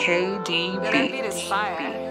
KD That beat is fire.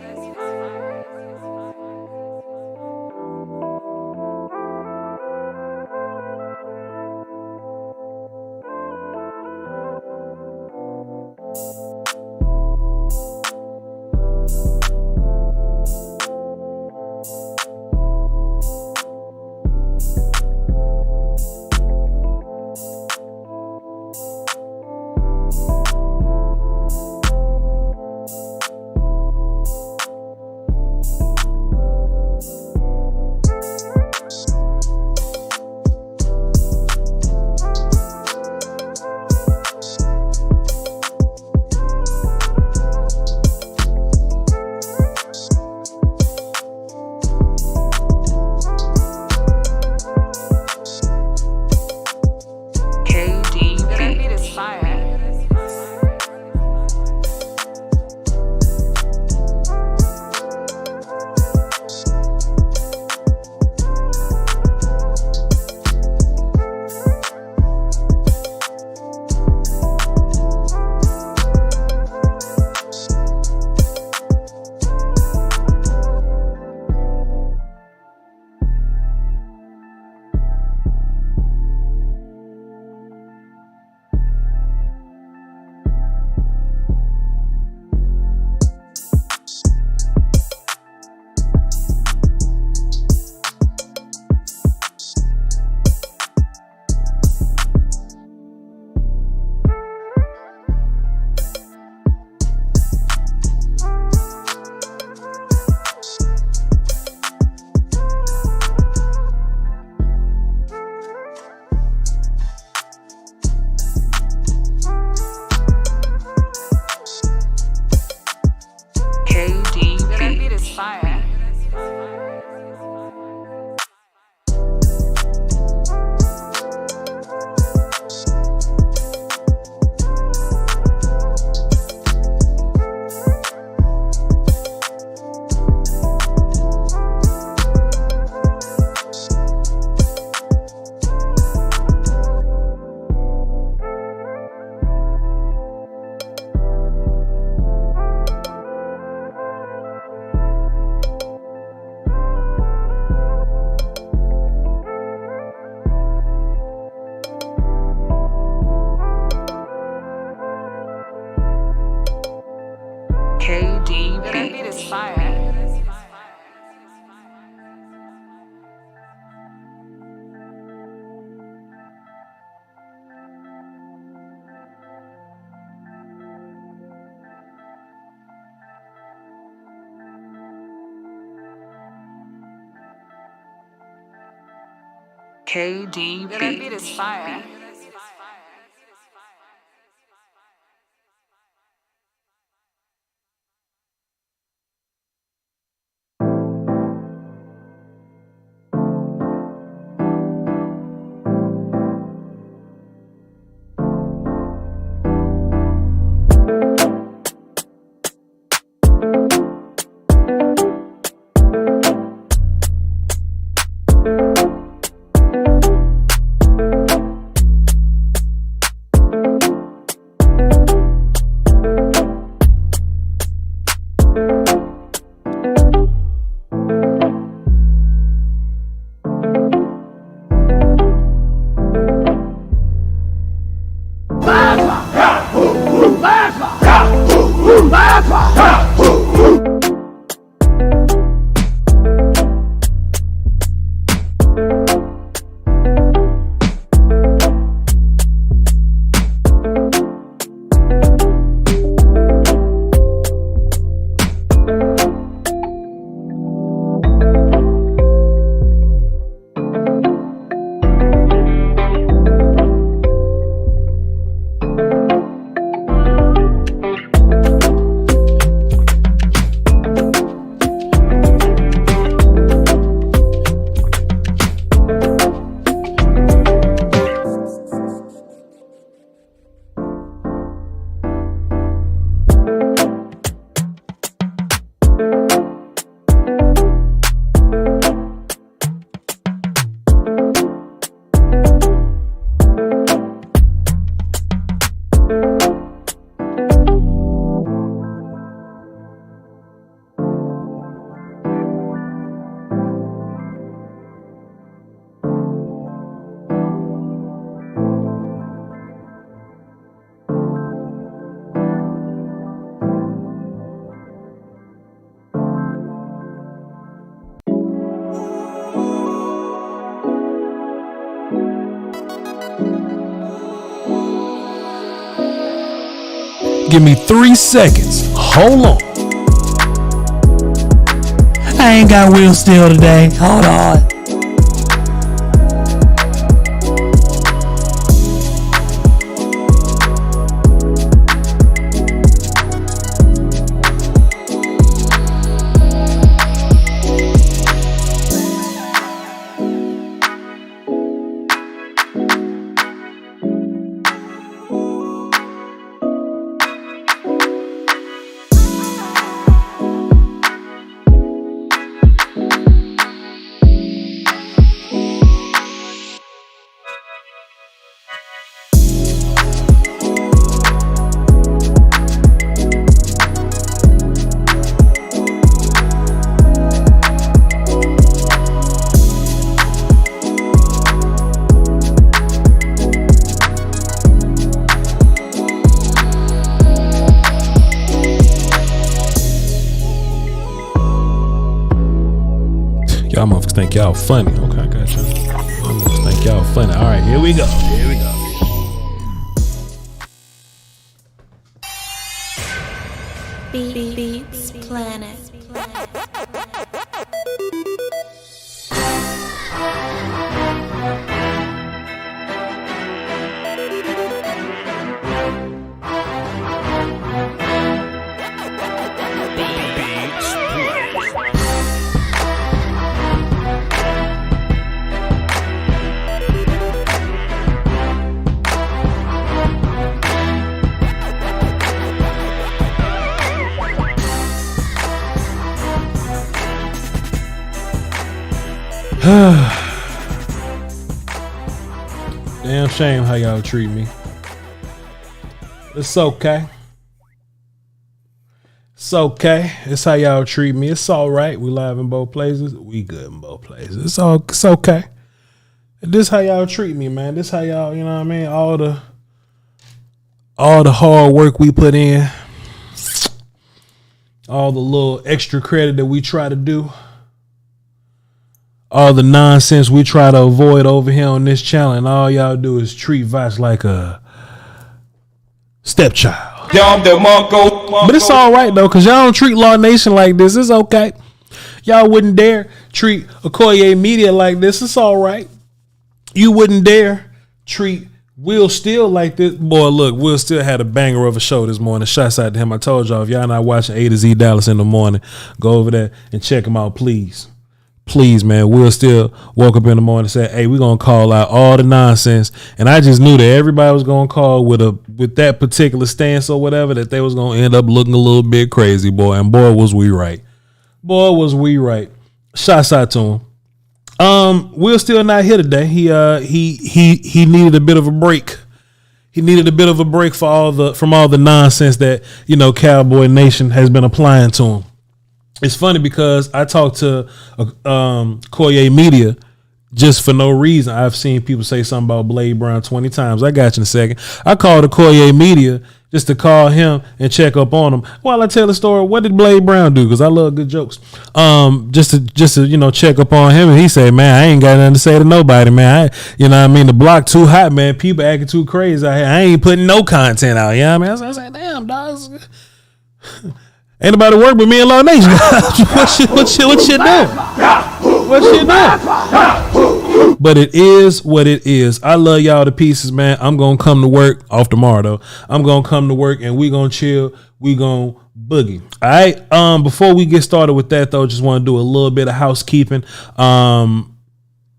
That beat is fire. KD That beat is fire. Give me 3 seconds. Hold on. I ain't got Will Steele today. Hold on. Y'all motherfuckers think y'all funny. Okay, I got you. Y'all motherfuckers think y'all funny. All right, here we go. Here we go. Beats Planet. Damn shame how y'all treat me. It's okay. It's okay. It's how y'all treat me. It's all right. We live in both places. We good in both places. It's okay. This how y'all treat me, man. This how y'all, you know what I mean? All the hard work we put in, all the little extra credit that we try to do, all the nonsense we try to avoid over here on this channel, and all y'all do is treat Voch like a stepchild. But it's all right though, cause y'all don't treat Law Nation like this. It's okay. Y'all wouldn't dare treat Okoye Media like this. It's all right. You wouldn't dare treat Will Steele like this. Boy, look, Will Steele had a banger of a show this morning. Shouts out to him. I told y'all, if y'all not watching A to Z Dallas in the morning, go over there and check him out, please. Please, man. Will Steele woke up in the morning and said, hey, we're going to call out all the nonsense. And I just knew that everybody was going to call with that particular stance or whatever, that they was going to end up looking a little bit crazy, boy. And boy, was we right. Boy, was we right. Shouts out to him. Will Steele not here today. He needed a bit of a break. He needed a bit of a break from all the nonsense that, you know, Cowboy Nation has been applying to him. It's funny because I talked to Koye Media just for no reason. I've seen people say something about Blade Brown 20 times. I got you in a second. I called Koye Media just to call him and check up on him while I tell the story. What did Blade Brown do? Because I love good jokes. Just to you know, check up on him. And he said, man, I ain't got nothing to say to nobody, man. You know what I mean? The block too hot, man. People acting too crazy out here. I ain't putting no content out. You know what I mean? I said, damn, dogs. Ain't nobody work but me and Law Nation. What you doing? What you doing? But it is what it is. I love y'all to pieces, man. I'm gonna come to work off tomorrow though. I'm gonna come to work and we gonna chill. We gonna boogie. All right. Before we get started with that though, just want to do a little bit of housekeeping.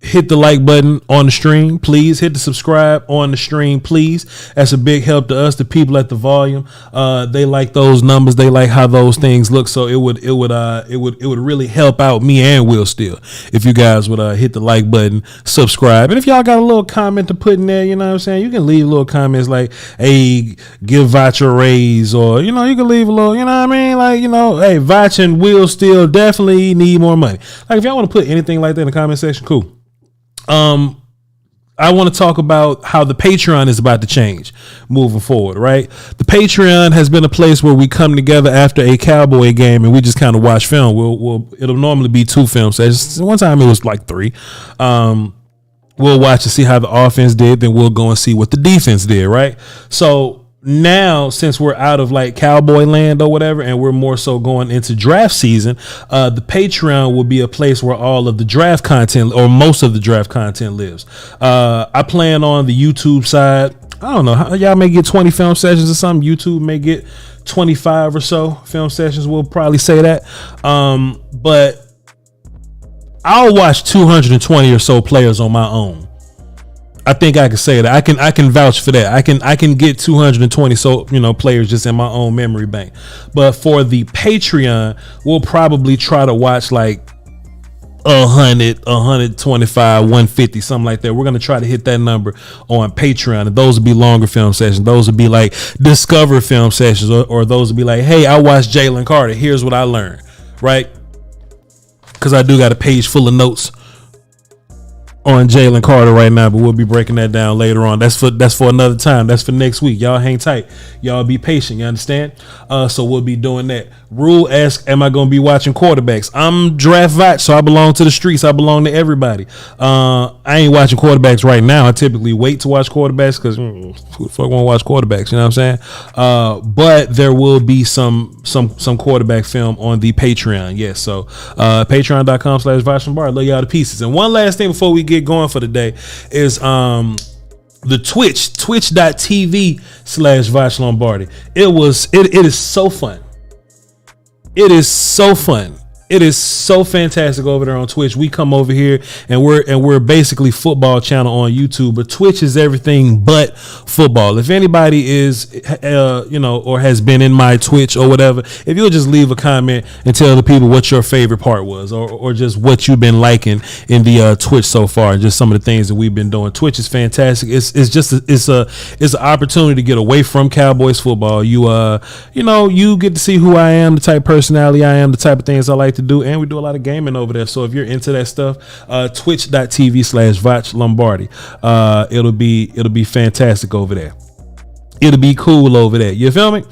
Hit the like button on the stream, please. Hit the subscribe on the stream, please. That's a big help to us, the people at the volume. They like those numbers. They like how those things look. So it would really help out me and Will Steele if you guys would hit the like button, subscribe. And if y'all got a little comment to put in there, you know what I'm saying? You can leave little comments like, hey, give Voch a raise, or, you know, you can leave a little, you know what I mean? Like, you know, hey, Voch and Will Steele definitely need more money. Like, if y'all want to put anything like that in the comment section, cool. I want to talk about how the Patreon is about to change moving forward, right? The Patreon has been a place where we come together after a Cowboy game and we just kind of watch film. It'll normally be 2 film sessions. One time it was like 3. We'll watch and see how the offense did, then we'll go and see what the defense did, right? So now, since we're out of like cowboy land or whatever, and we're more so going into draft season, the Patreon will be a place where all of the draft content or most of the draft content lives. I plan on the YouTube side. I don't know, y'all may get 20 film sessions or something. YouTube may get 25 or so film sessions. We'll probably say that. But I'll watch 220 or so players on my own. I think I can say that. I can vouch for that. I can get 220 players just in my own memory bank. But for the Patreon, we'll probably try to watch like 100, 125, 150, something like that. We're gonna try to hit that number on Patreon, and those would be longer film sessions. Those would be like Discover film sessions, or those would be like, hey, I watched Jalen Carter. Here's what I learned, right? Because I do got a page full of notes on Jalen Carter right now, but we'll be breaking that down later on. That's for another time. That's for next week. Y'all hang tight. Y'all be patient. You understand? So we'll be doing that. Rule asks, am I going to be watching quarterbacks? I'm draft Voch, so I belong to the streets. I belong to everybody. I ain't watching quarterbacks right now. I typically wait to watch quarterbacks because who the fuck want to watch quarterbacks? You know what I'm saying? But there will be some quarterback film on the Patreon. Yes. So patreon.com/Voch Lombardi. Love y'all to pieces. And one last thing before we get going for the day is the twitch.tv/Voch Lombardi. It is so fun. It is so fun. It is so fantastic over there on Twitch. We come over here and we're basically football channel on YouTube, but Twitch is everything but football. If anybody is, or has been in my Twitch or whatever, if you'll just leave a comment and tell the people what your favorite part was, or just what you've been liking in the Twitch so far, and just some of the things that we've been doing. Twitch is fantastic. It's an opportunity to get away from Cowboys football. You get to see who I am, the type of personality I am, the type of things I like to do, and we do a lot of gaming over there. So if you're into that stuff, twitch.tv/Voch Lombardi. It'll be fantastic over there. It'll be cool over there. You feel me?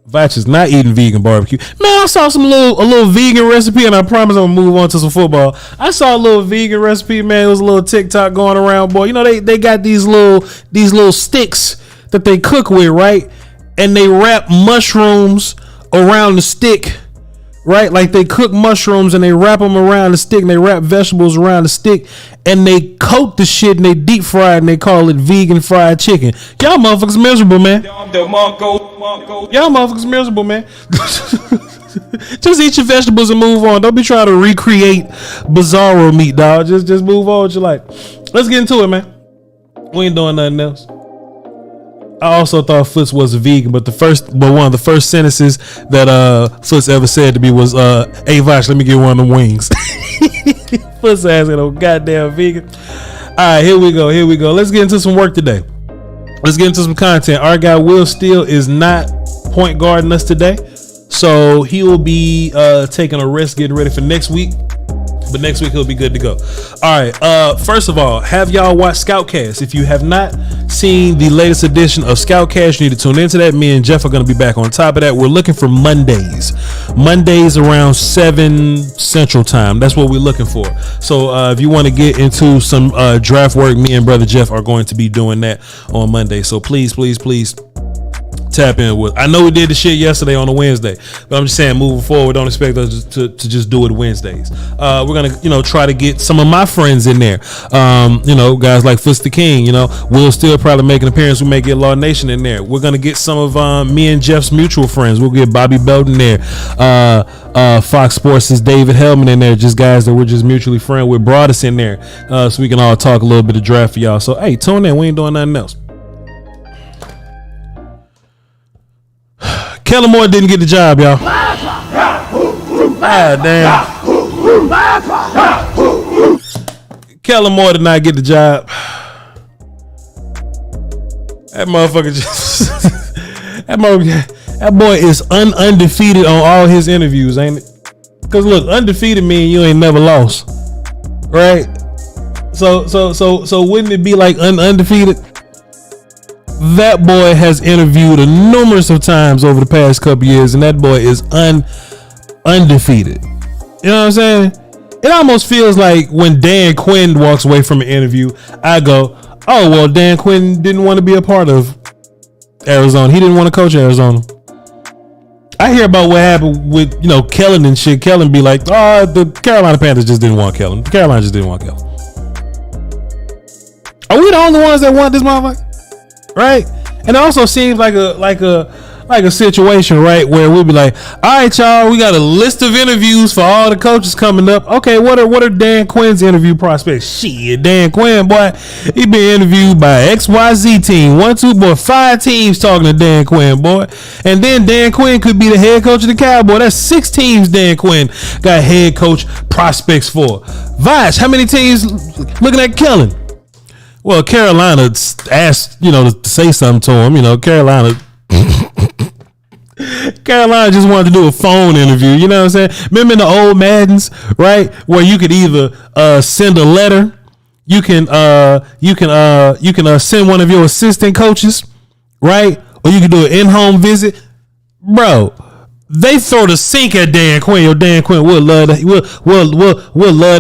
Voch is not eating vegan barbecue. Man, I saw a little vegan recipe, and I promise I'm gonna move on to some football. I saw a little vegan recipe, man. It was a little TikTok going around, boy. You know, they got these little sticks that they cook with, right? And they wrap mushrooms around the stick. Right, like they cook mushrooms and they wrap them around the stick, and they wrap vegetables around the stick, and they coat the shit and they deep fry it, and they call it vegan fried chicken. Y'all motherfuckers miserable, man. Y'all motherfuckers miserable, man. Just eat your vegetables and move on. Don't be trying to recreate bizarro meat, dog. Just move on with your life. Let's get into it, man. We ain't doing nothing else. I also thought Foots was a vegan, but one of the first sentences that Foots ever said to me was, "Hey Voch, let me get one of them wings." Foots ass ain't no goddamn vegan. All right, here we go. Let's get into some work today. Let's get into some content. Our guy Will Steele is not point guarding us today, so he will be taking a rest, getting ready for next week. But next week he'll be good to go. All right. First of all, have y'all watched Scoutcast? If you have not seen the latest edition of Scoutcast, you need to tune into that. Me and Jeff are going to be back on top of that. We're looking for Mondays around 7 Central Time. That's what we're looking for. So if you want to get into some draft work, me and brother Jeff are going to be doing that on Monday. So please tap in with. I know we did the shit yesterday on a Wednesday, but I'm just saying, moving forward, don't expect us to just do it Wednesdays. We're gonna try to get some of my friends in there. Guys like Foots the King. We'll still probably make an appearance. We may get Law Nation in there. We're gonna get some of me and Jeff's mutual friends. We'll get Bobby Belton there. Fox Sports' David Hellman in there. Just guys that we're just mutually friends with. Brought us in there so we can all talk a little bit of draft for y'all. So hey, tune in. We ain't doing nothing else. Kellen Moore didn't get the job, y'all. Ah, damn. Kellen Moore did not get the job. That motherfucker that boy is undefeated on all his interviews, ain't it? Because look, undefeated mean you ain't never lost, right? So wouldn't it be like undefeated? That boy has interviewed numerous of times over the past couple years, and that boy is undefeated. You know what I'm saying? It almost feels like when Dan Quinn walks away from an interview, I go, oh, well, Dan Quinn didn't want to be a part of Arizona. He didn't want to coach Arizona. I hear about what happened with, Kellen and shit. Kellen be like, the Carolina Panthers just didn't want Kellen. Carolina just didn't want Kellen. Are we the only ones that want this motherfucker? Right? And it also seems like a situation, right, where we'll be like, all right, y'all, we got a list of interviews for all the coaches coming up. Okay, what are Dan Quinn's interview prospects? Shit, Dan Quinn, boy, he been interviewed by XYZ team. 1, 2, boy, 5 teams talking to Dan Quinn, boy. And then Dan Quinn could be the head coach of the Cowboys. That's 6 teams Dan Quinn got head coach prospects for. Voch, how many teams looking at Kellen? Well, Carolina asked, to say something to him. Carolina just wanted to do a phone interview. You know what I'm saying? Remember in the old Maddens, right? Where you could either send a letter, you can send one of your assistant coaches, right? Or you can do an in-home visit. Bro, they throw the sink at Dan Quinn. Yo, Dan Quinn, we'll love to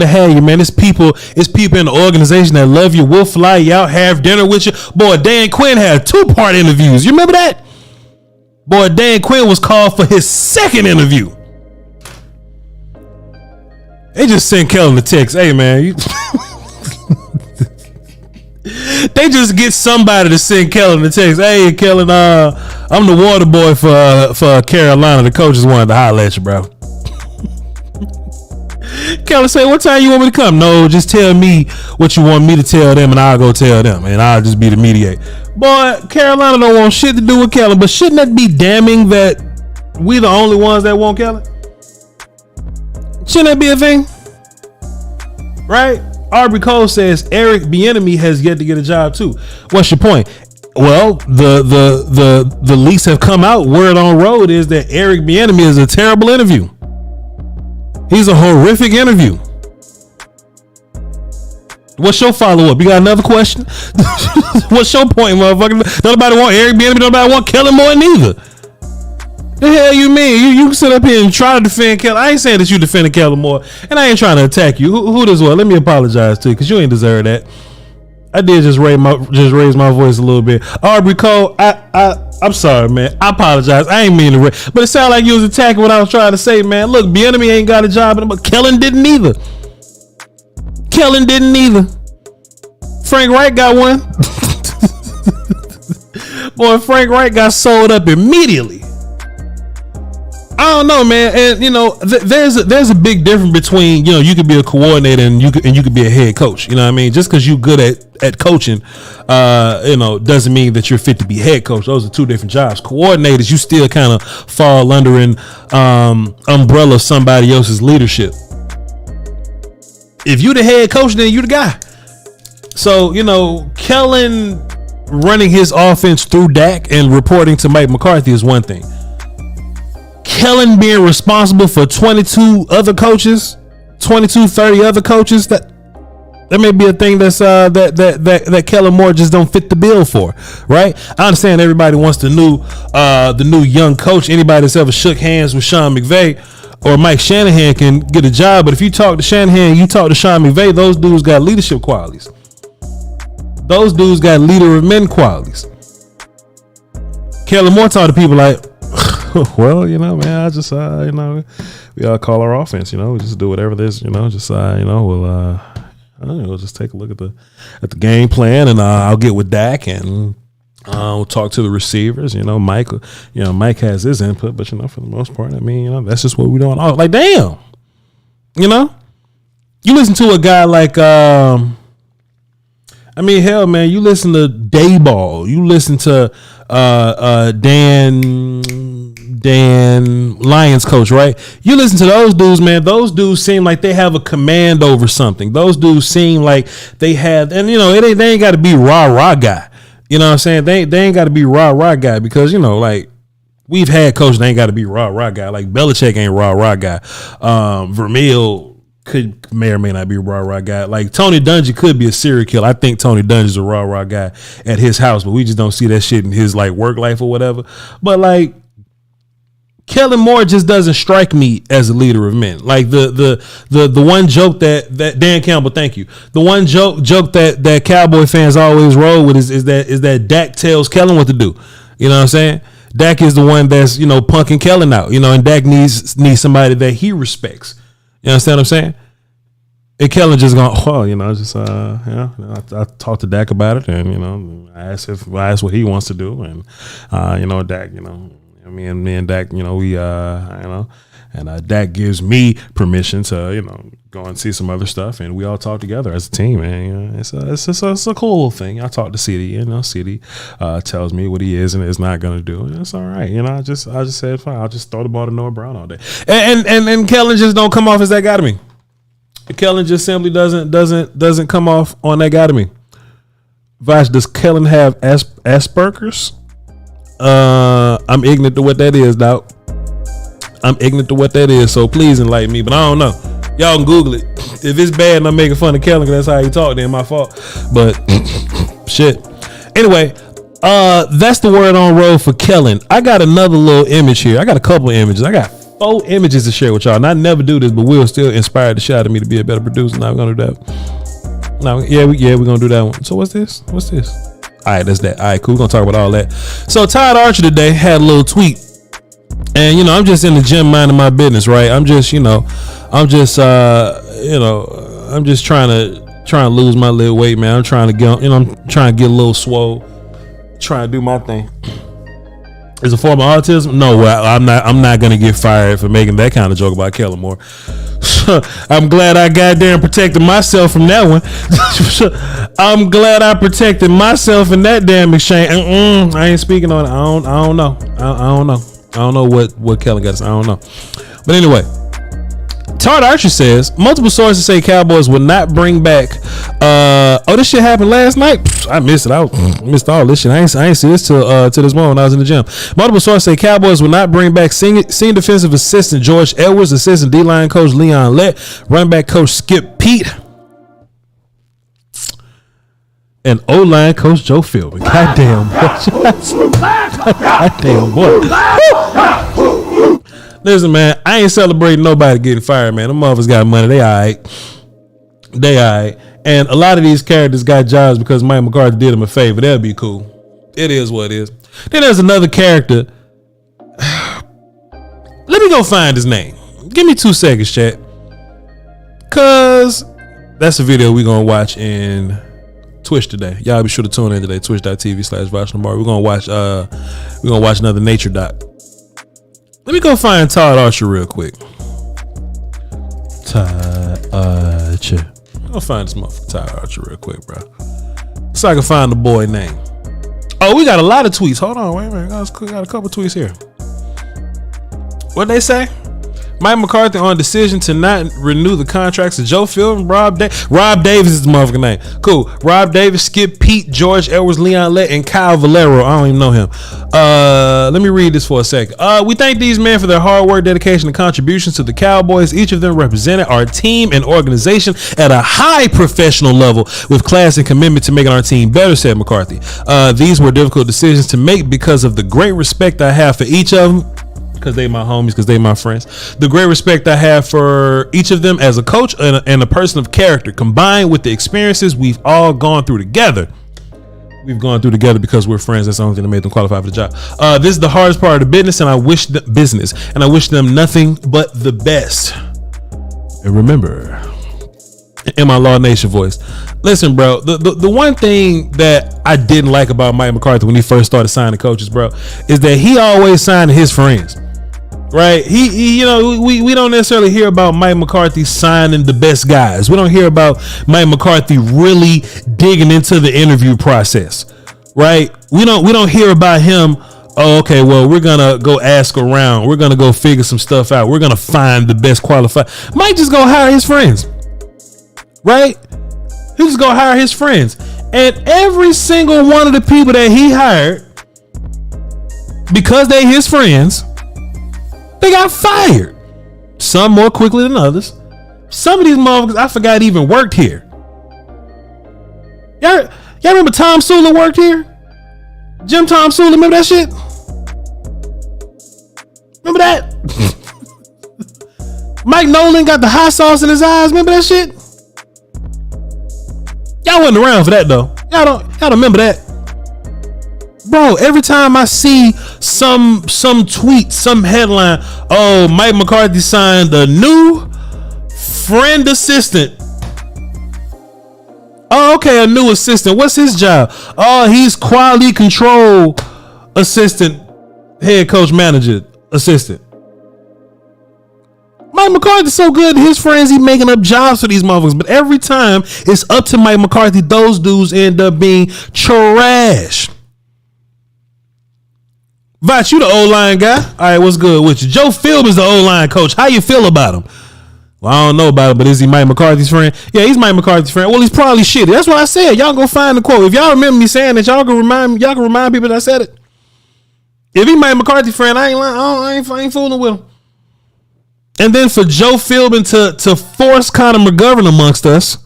have you, man. It's people in the organization that love you. We'll fly you out, have dinner with you. Boy, Dan Quinn had 2-part interviews. You remember that? Boy, Dan Quinn was called for his 2nd interview. They just sent Kellen a text. Hey, man. They just get somebody to send Kellen a text. Hey, Kellen, I'm the water boy for Carolina. The coaches wanted to holler at you, bro. Kellen say, what time you want me to come? No, just tell me what you want me to tell them, and I'll go tell them, and I'll just be the mediator. Boy, Carolina don't want shit to do with Kellen, but shouldn't that be damning that we the only ones that want Kellen? Shouldn't that be a thing? Right? Aubrey Cole says Eric Bieniemy has yet to get a job too. What's your point? Well, the leaks have come out. Word on road is that Eric Bieniemy is a terrible interview. He's a horrific interview. What's your follow-up? You got another question? What's your point, motherfucker? Nobody want Eric Bieniemy. Nobody want Kellen Moore neither. The hell you mean? You can sit up here and try to defend Kellen. I ain't saying that you defended Kellen Moore, and I ain't trying to attack you. Who does what? Let me apologize to you, because you ain't deserve that. I did just raise my voice a little bit. Aubrey Cole, I'm sorry, man. I apologize. I ain't mean to raise, but it sounded like you was attacking what I was trying to say, man. Look, Bieniemy ain't got a job, but Kellen didn't either. Frank Reich got one. Boy, Frank Reich got sold up immediately. I don't know, man, and there's a big difference between you could be a coordinator and you could be a head coach. You know what I mean? Just because you're good at coaching, doesn't mean that you're fit to be head coach. Those are 2 different jobs. Coordinators, you still kind of fall under an umbrella of somebody else's leadership. If you the head coach, then you the guy. So Kellen running his offense through Dak and reporting to Mike McCarthy is one thing. Kellen being responsible for 22, 30 other coaches, that may be a thing that's that Kellen Moore just don't fit the bill for, right? I understand everybody wants the new young coach. Anybody that's ever shook hands with Sean McVay or Mike Shanahan can get a job, but if you talk to Shanahan, you talk to Sean McVay, those dudes got leadership qualities. Those dudes got leader of men qualities. Kellen Moore talk to people like, well, man, I just, we all call our offense, we just do whatever this, we'll just take a look at the game plan, and I'll get with Dak, and we'll talk to the receivers. Mike has his input, but for the most part, that's just what we're doing. Oh, like, damn, you listen to a guy like, hell, man, you listen to Dayball, you listen to Dan Lions coach, right? You listen to those dudes, man. Those dudes seem like they have a command over something. Those dudes seem like they have, and they ain't got to be rah guy. You know what I'm saying? They ain't got to be rah guy because like we've had coaches that ain't got to be rah guy. Like Belichick ain't rah guy. Vermeil may or may not be a rah guy. Like Tony Dungy could be a serial killer. I think Tony Dungy's a rah guy at his house, but we just don't see that shit in his like work life or whatever. But like Kellen Moore just doesn't strike me as a leader of men. Like the one joke that Dan Campbell, thank you. The one joke that Cowboy fans always roll with is that Dak tells Kellen what to do. You know what I'm saying? Dak is the one that's, punking Kellen out, and Dak needs somebody that he respects. You understand what I'm saying? And Kellen just going, I talked to Dak about it, and I asked what he wants to do, and Dak, me and Dak, and Dak gives me permission to, go and see some other stuff, and we all talk together as a team, man. It's a cool thing. I talk to CD, CD tells me what he is and is not gonna do, and it's all right. I just said fine. I'll just throw the ball to Noah Brown all day, and Kellen just don't come off as that guy to me. Kellen just simply doesn't come off on that guy to me. Voch, does Kellen have Asperger's? I'm ignorant to what that is, dog. I'm ignorant to what that is, so please enlighten me. But I don't know. Y'all can Google it. If it's bad and I'm making fun of Kellen because that's how he talk, then my fault. But shit. Anyway, that's the word on road for Kellen. I got another little image here. I got a couple of images. I got 4 images to share with y'all. And I never do this, but Will still inspired the shot of me to be a better producer. Now we're gonna do that. We're gonna do that one. So what's this? All right, that's that. All right, cool. We're gonna talk about all that. So Todd Archer today had a little tweet. And I'm just in the gym minding my business, right? I'm just trying to lose my little weight, man. I'm trying to get, I'm trying to get a little swole, trying to do my thing. Is it a form of autism? No, well, I'm not gonna get fired for making that kind of joke about Kellen Moore. I'm glad I goddamn protected myself from that one. I'm glad I protected myself in that damn exchange. I ain't speaking on it. I don't know. I don't know what Kellen got to say. I don't know. But anyway, Todd Archer says multiple sources say Cowboys will not bring back. This shit happened last night. I missed it. I missed all this shit. I ain't see this till this moment when I was in the gym. Multiple sources say Cowboys will not bring back senior defensive assistant George Edwards, assistant D-line coach Leon Lett, running back coach Skip Pete, and O-line coach Joe Philbin. Goddamn boy. Goddamn boy. Listen, man, I ain't celebrating nobody getting fired, man. Them motherfuckers got money. They all right. And a lot of these characters got jobs because Mike McCarthy did them a favor. That'd be cool. It is what it is. Then there's another character. Let me go find his name. Give me 2 seconds, chat. Cause that's a video we're gonna watch in Twitch today. Y'all be sure to tune in today. Twitch.tv/Voch Lombardi. We're gonna watch another nature doc. Let me go find Todd Archer real quick. Todd Archer. I'm gonna find this motherfucker Todd Archer real quick, bro. So I can find the boy name. Oh, we got a lot of tweets. Hold on, wait a minute. Got a couple tweets here. What'd they say? Mike McCarthy on decision to not renew the contracts of Joe Philbin, Rob Davis is the motherfucking name. Cool. Rob Davis, Skip Pete, George Edwards, Leon Lett, and Kyle Valero. I don't even know him. Let me read this for a second. We thank these men for their hard work, dedication, and contributions to the Cowboys. Each of them represented our team and organization at a high professional level with class and commitment to making our team better, said McCarthy. These were difficult decisions to make because of the great respect I have for each of them. Because they my homies, because they my friends. The great respect I have for each of them as a coach and a person of character, combined with the experiences we've all gone through together. We've gone through together because we're friends. That's the only thing that made them qualify for the job. This is the hardest part of the business, and I wish them nothing but the best. And remember, in my Law Nation voice, listen, bro, the one thing that I didn't like about Mike McCarthy when he first started signing coaches, bro, is that he always signed his friends. Right, he we don't necessarily hear about Mike McCarthy signing the best guys. We don't hear about Mike McCarthy really digging into the interview process. Right, we don't hear about him. Oh, okay, well, we're gonna go ask around. We're gonna go figure some stuff out. We're gonna find the best qualified. Mike just go hire his friends. Right, he just go hire his friends, and every single one of the people that he hired, because they his friends, they got fired. Some more quickly than others. Some of these motherfuckers I forgot even worked here. Y'all remember Tom Sula worked here? Jim Tom Sula, remember that shit? Remember that? Mike Nolan got the hot sauce in his eyes. Remember that shit? Y'all wasn't around for that though. Y'all don't remember that. Bro, every time I see some tweet, some headline, oh, Mike McCarthy signed a new friend assistant. Oh, okay, a new assistant. What's his job? Oh, he's quality control assistant, head coach, manager, assistant. Mike McCarthy's so good, his friends, he making up jobs for these motherfuckers. But every time it's up to Mike McCarthy, those dudes end up being trash. Voch, you the O-line guy. All right, what's good with you? Joe Philbin's the O-line coach. How you feel about him? Well, I don't know about it, but is he Mike McCarthy's friend? Yeah, he's Mike McCarthy's friend. Well, he's probably shitty. That's what I said. Y'all go find the quote. If y'all remember me saying that, y'all can remind people that I said it. If he Mike McCarthy's friend, I ain't lying. I ain't fooling with him. And then for Joe Philbin to force Connor McGovern amongst us.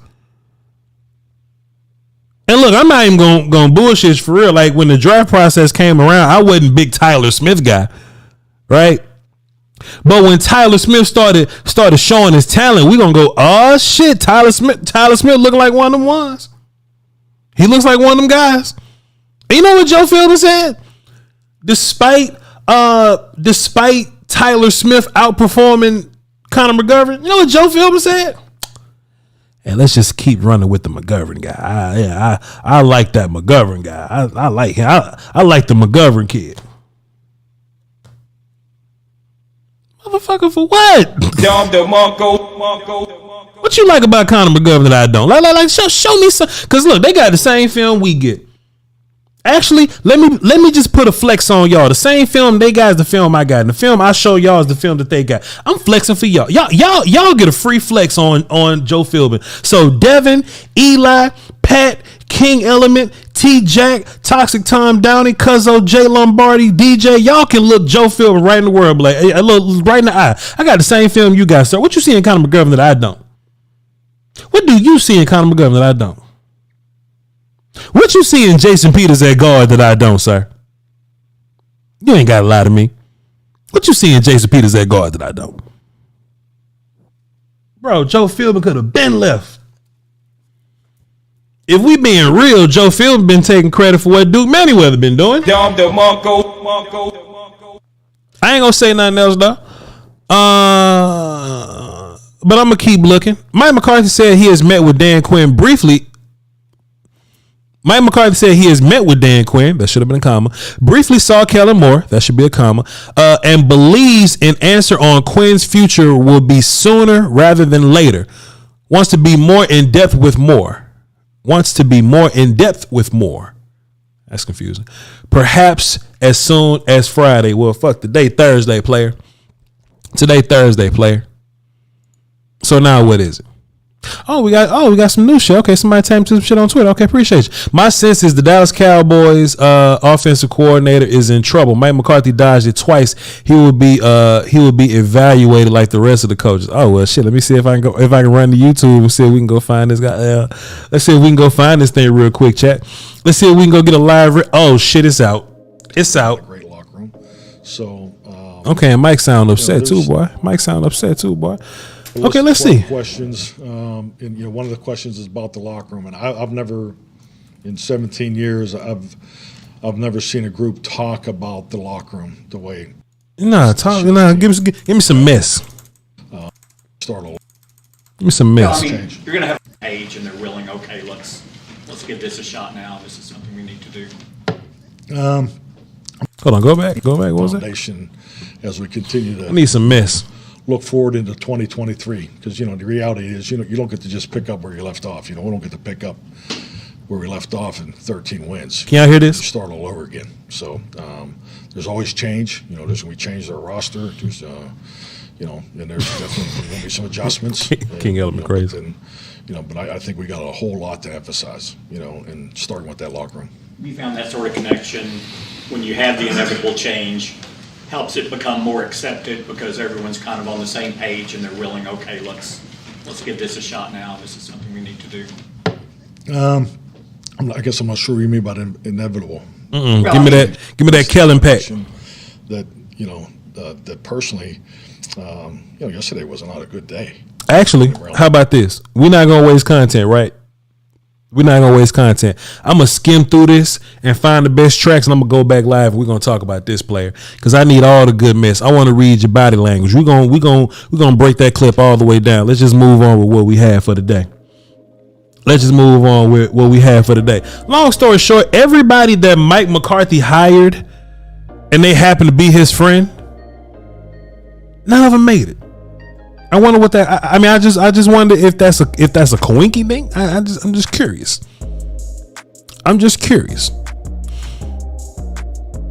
And look, I'm not even gonna bullshit for real. Like when the draft process came around, I wasn't big Tyler Smith guy, right? But when Tyler Smith started showing his talent, we gonna go, oh shit, Tyler Smith looking like one of them ones. He looks like one of them guys. And you know what Joe Philbin said? Despite Tyler Smith outperforming Connor McGovern, you know what Joe Philbin said? And let's just keep running with the McGovern guy. I like that McGovern guy. I like him. I like the McGovern kid. Motherfucker, for what? What you like about Conor McGovern that I don't? Like show me some. Cause look, they got the same film we get. Actually, let me just put a flex on y'all. The same film they got is the film I got. And the film I show y'all is the film that they got. I'm flexing for y'all. Y'all get a free flex on Joe Philbin. So Devin, Eli, Pat, King Element, T Jack, Toxic Tom Downey, Cuzzo, J Lombardi, DJ. Y'all can look Joe Philbin right in the world, like a little right in the eye. I got the same film you got, sir. What you see in Conor McGovern that I don't? What do you see in Conor McGovern that I don't? What you see in Jason Peters at guard that I don't, sir? You ain't got to lie to me. What you see in Jason Peters at guard that I don't? Bro, Joe Philbin could have been left. If we being real, Joe Philbin been taking credit for what Duke Manyweather been doing. I ain't gonna say nothing else though. But I'm gonna keep looking. Mike McCarthy said he has met with Dan Quinn briefly. Mike McCarthy said he has met with Dan Quinn, that should have been a comma, briefly saw Kellen Moore, that should be a comma, and believes an answer on Quinn's future will be sooner rather than later. Wants to be more in depth with Moore. That's confusing. Perhaps as soon as Friday. Well, fuck, today Thursday, player. So now what is it? We got some new shit. Okay, somebody typed some shit on Twitter. Okay, appreciate you. My sense is the Dallas Cowboys offensive coordinator is in trouble. Mike McCarthy dodged it twice. He will be evaluated like the rest of the coaches. Oh well, shit. Let me see if I can run to YouTube and see if we can go find this guy. Let's see if we can go find this thing real quick, chat. Let's see if we can go get a live. Oh shit, it's out. It's out. Great locker room. So okay, and Mike sound upset too, boy. Okay, let's see. Questions, and one of the questions is about the locker room, and I've never, in 17 years, I've never seen a group talk about the locker room the way. Give me some mess. Start over. Give me some mess. You're gonna have a page, and they're willing. Okay, let's give this a shot now. This is something we need to do. Hold on, go back. What was that? As we continue to. I need some mess. Look forward into 2023 because the reality is you don't get to just pick up where you left off. We don't get to pick up where we left off in 13 wins. Can y'all hear this? Start all over again. So there's always change. There's we change our roster. There's and there's definitely going to be some adjustments. King Element crazy. But I think we got a whole lot to emphasize. And starting with that locker room. You found that sort of connection when you have the inevitable change. Helps it become more accepted because everyone's kind of on the same page and they're willing. Okay, let's give this a shot now. This is something we need to do. I guess I'm not sure what you mean by inevitable. Well, give me that Kellen pack. That personally, yesterday was not a good day. Actually, how about this? We're not gonna waste content, right? We're not gonna waste content. I'm gonna skim through this and find the best tracks, and I'm gonna go back live. We're gonna talk about this player because I need all the good mess. I want to read your body language. We're gonna break that clip all the way down. Let's just move on with what we have for the day. Long story short, everybody that Mike McCarthy hired and they happen to be his friend, none of them made it. I wonder what that. I mean, I just wonder if that's a coinky thing. I'm just curious.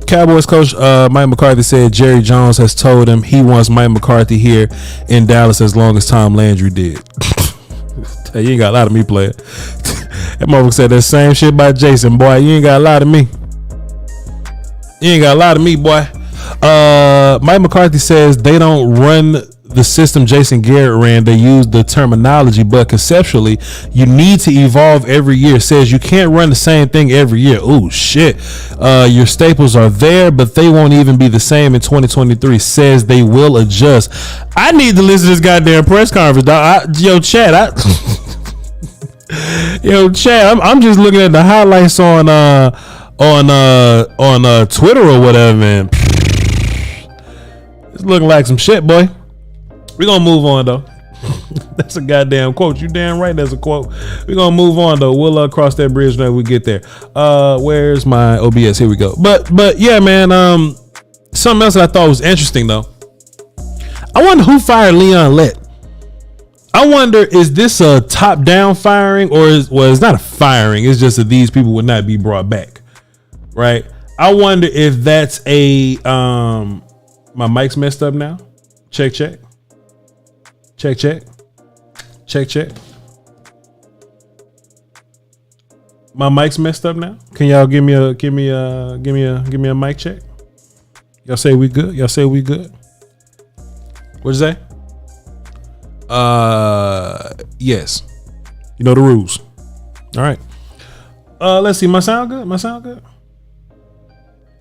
Cowboys coach Mike McCarthy said Jerry Jones has told him he wants Mike McCarthy here in Dallas as long as Tom Landry did. Hey, you ain't got a lot of me, player. That motherfucker said that same shit about Jason, boy. You ain't got a lot of me. Boy. Mike McCarthy says they don't run the system Jason Garrett ran. They use the terminology, but conceptually, you need to evolve every year. Says you can't run the same thing every year. Oh shit. Your staples are there, but they won't even be the same in 2023. Says they will adjust. I need to listen to this goddamn press conference, dog. Chad, I'm just looking at the highlights on Twitter or whatever, man. It's looking like some shit, boy. We're gonna move on though. That's a goddamn quote. You damn right that's a quote. We're gonna move on though. We'll cross that bridge when we get there. Where's my OBS? Here we go. But yeah, man, something else that I thought was interesting though. I wonder who fired Leon Lett. I wonder, is this a top-down firing or it's not a firing, it's just that these people would not be brought back. Right? I wonder if that's a my mic's messed up now. Check. My mic's messed up now. Can y'all give me a mic check? Y'all say we good? What'd you say? Yes. You know the rules. All right. Let's see. My sound good?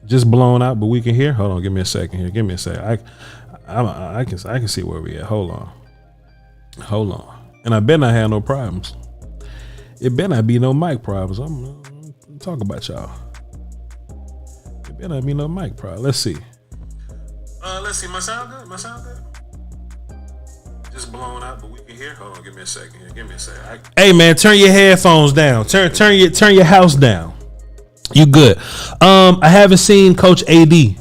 Just blown out, but we can hear. Hold on. Give me a second here. I can see where we at. Hold on. And I bet I have no problems. It better not be no mic problems. I'm talking about y'all. It better not be no mic problem. Let's see. My sound good? Just blown out, but we can hear. Hold on. Give me a second here. Hey man, turn your headphones down. Turn your house down. You good? I haven't seen Coach AD.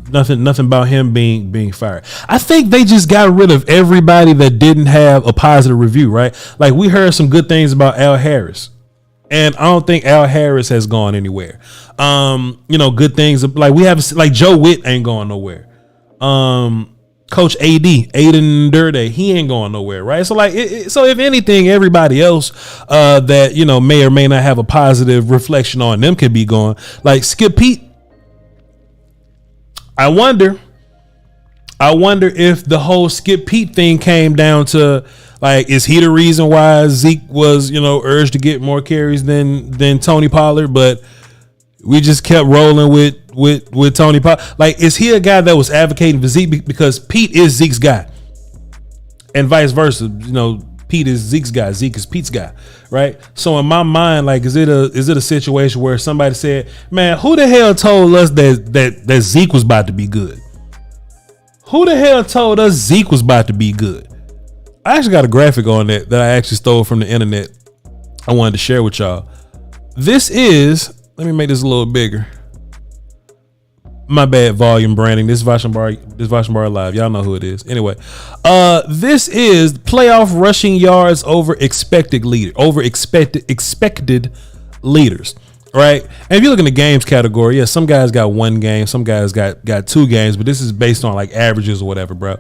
Nothing about him being fired. I think they just got rid of everybody that didn't have a positive review, right? Like we heard some good things about Al Harris, and I don't think Al Harris has gone anywhere. Good things like we have, like Joe Witt ain't going nowhere. Coach Aiden Durde, he ain't going nowhere, right? So so if anything, everybody else that may or may not have a positive reflection on them could be gone. Like Skip Pete. I wonder if the whole Skip Pete thing came down to, like, is he the reason why Zeke was, urged to get more carries than Tony Pollard, but we just kept rolling with Tony Pollard? Like, is he a guy that was advocating for Zeke because Pete is Zeke's guy, and vice versa? Pete is Zeke's guy, Zeke is Pete's guy, right? So in my mind, like, is it a situation where somebody said, man, who the hell told us that Zeke was about to be good? Who the hell told us Zeke was about to be good? I actually got a graphic on that I actually stole from the internet. I wanted to share with y'all. This is, let me make this a little bigger. My bad, volume branding. This is Voch Lombardi Live. Y'all know who it is. Anyway, this is playoff rushing yards over expected leaders, right? And if you look in the games category, yeah, some guys got one game, some guys got 2 games, but this is based on like averages or whatever, bro.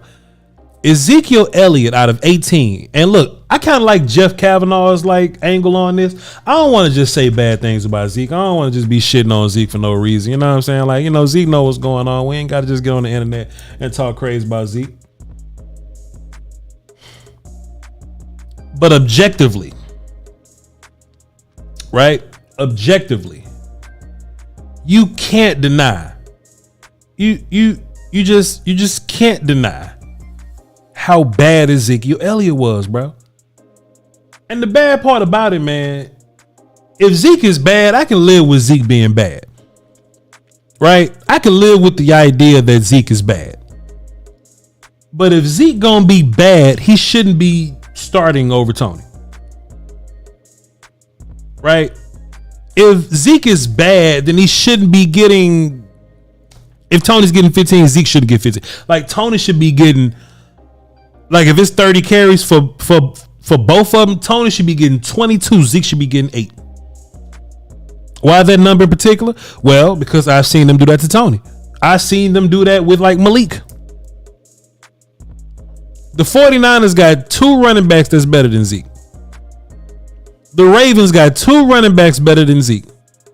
Ezekiel Elliott out of 18. And look, I kind of like Jeff Kavanaugh's like angle on this. I don't want to just say bad things about Zeke. I don't want to just be shitting on Zeke for no reason. You know what I'm saying? Like, Zeke know what's going on. We ain't got to just get on the internet and talk crazy about Zeke. But objectively, right? Objectively, you can't deny. You just can't deny how bad Ezekiel Elliott was, bro. And the bad part about it, man, If Zeke is bad, I can live with Zeke being bad. Right? I can live with the idea that Zeke is bad. But if Zeke gonna be bad, he shouldn't be starting over Tony. Right? If Zeke is bad, then he shouldn't be getting. If Tony's getting 15, Zeke shouldn't get 15. Like Tony should be getting. Like if it's 30 carries for both of them, Tony should be getting 22. Zeke should be getting 8. Why that number in particular? Well, because I've seen them do that to Tony. I've seen them do that with like Malik. The 49ers got 2 running backs that's better than Zeke. The Ravens got 2 running backs better than Zeke.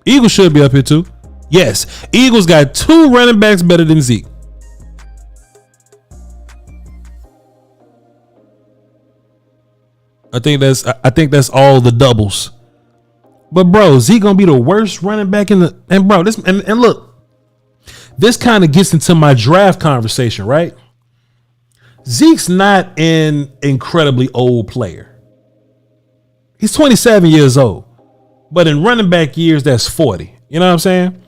Eagles should be up here too. Yes, Eagles got 2 running backs better than Zeke. I think that's all the doubles. But bro, Zeke gonna be the worst running back in the and bro, this and look, this kind of gets into my draft conversation, right? Zeke's not an incredibly old player. He's 27 years old. But in running back years, that's 40. You know what I'm saying?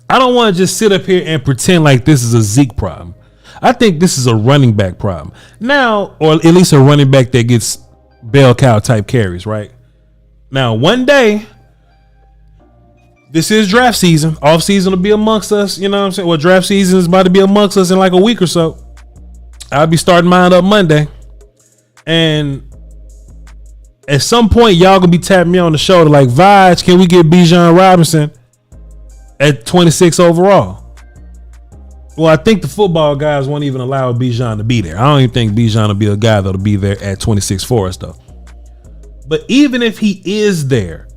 I don't want to just sit up here and pretend like this is a Zeke problem. I think this is a running back problem. Now, or at least a running back that gets bell cow type carries, right? Now, one day, this is draft season. Off season will be amongst us. You know what I'm saying? Well, draft season is about to be amongst us in like a week or so. I'll be starting mine up Monday. And at some point, y'all gonna be tapping me on the shoulder like, Voch, can we get Bijan Robinson at 26 overall? Well, I think the football guys won't even allow Bijan to be there. I don't even think Bijan will be a guy that'll be there at 26 for us, though. But even if he is there,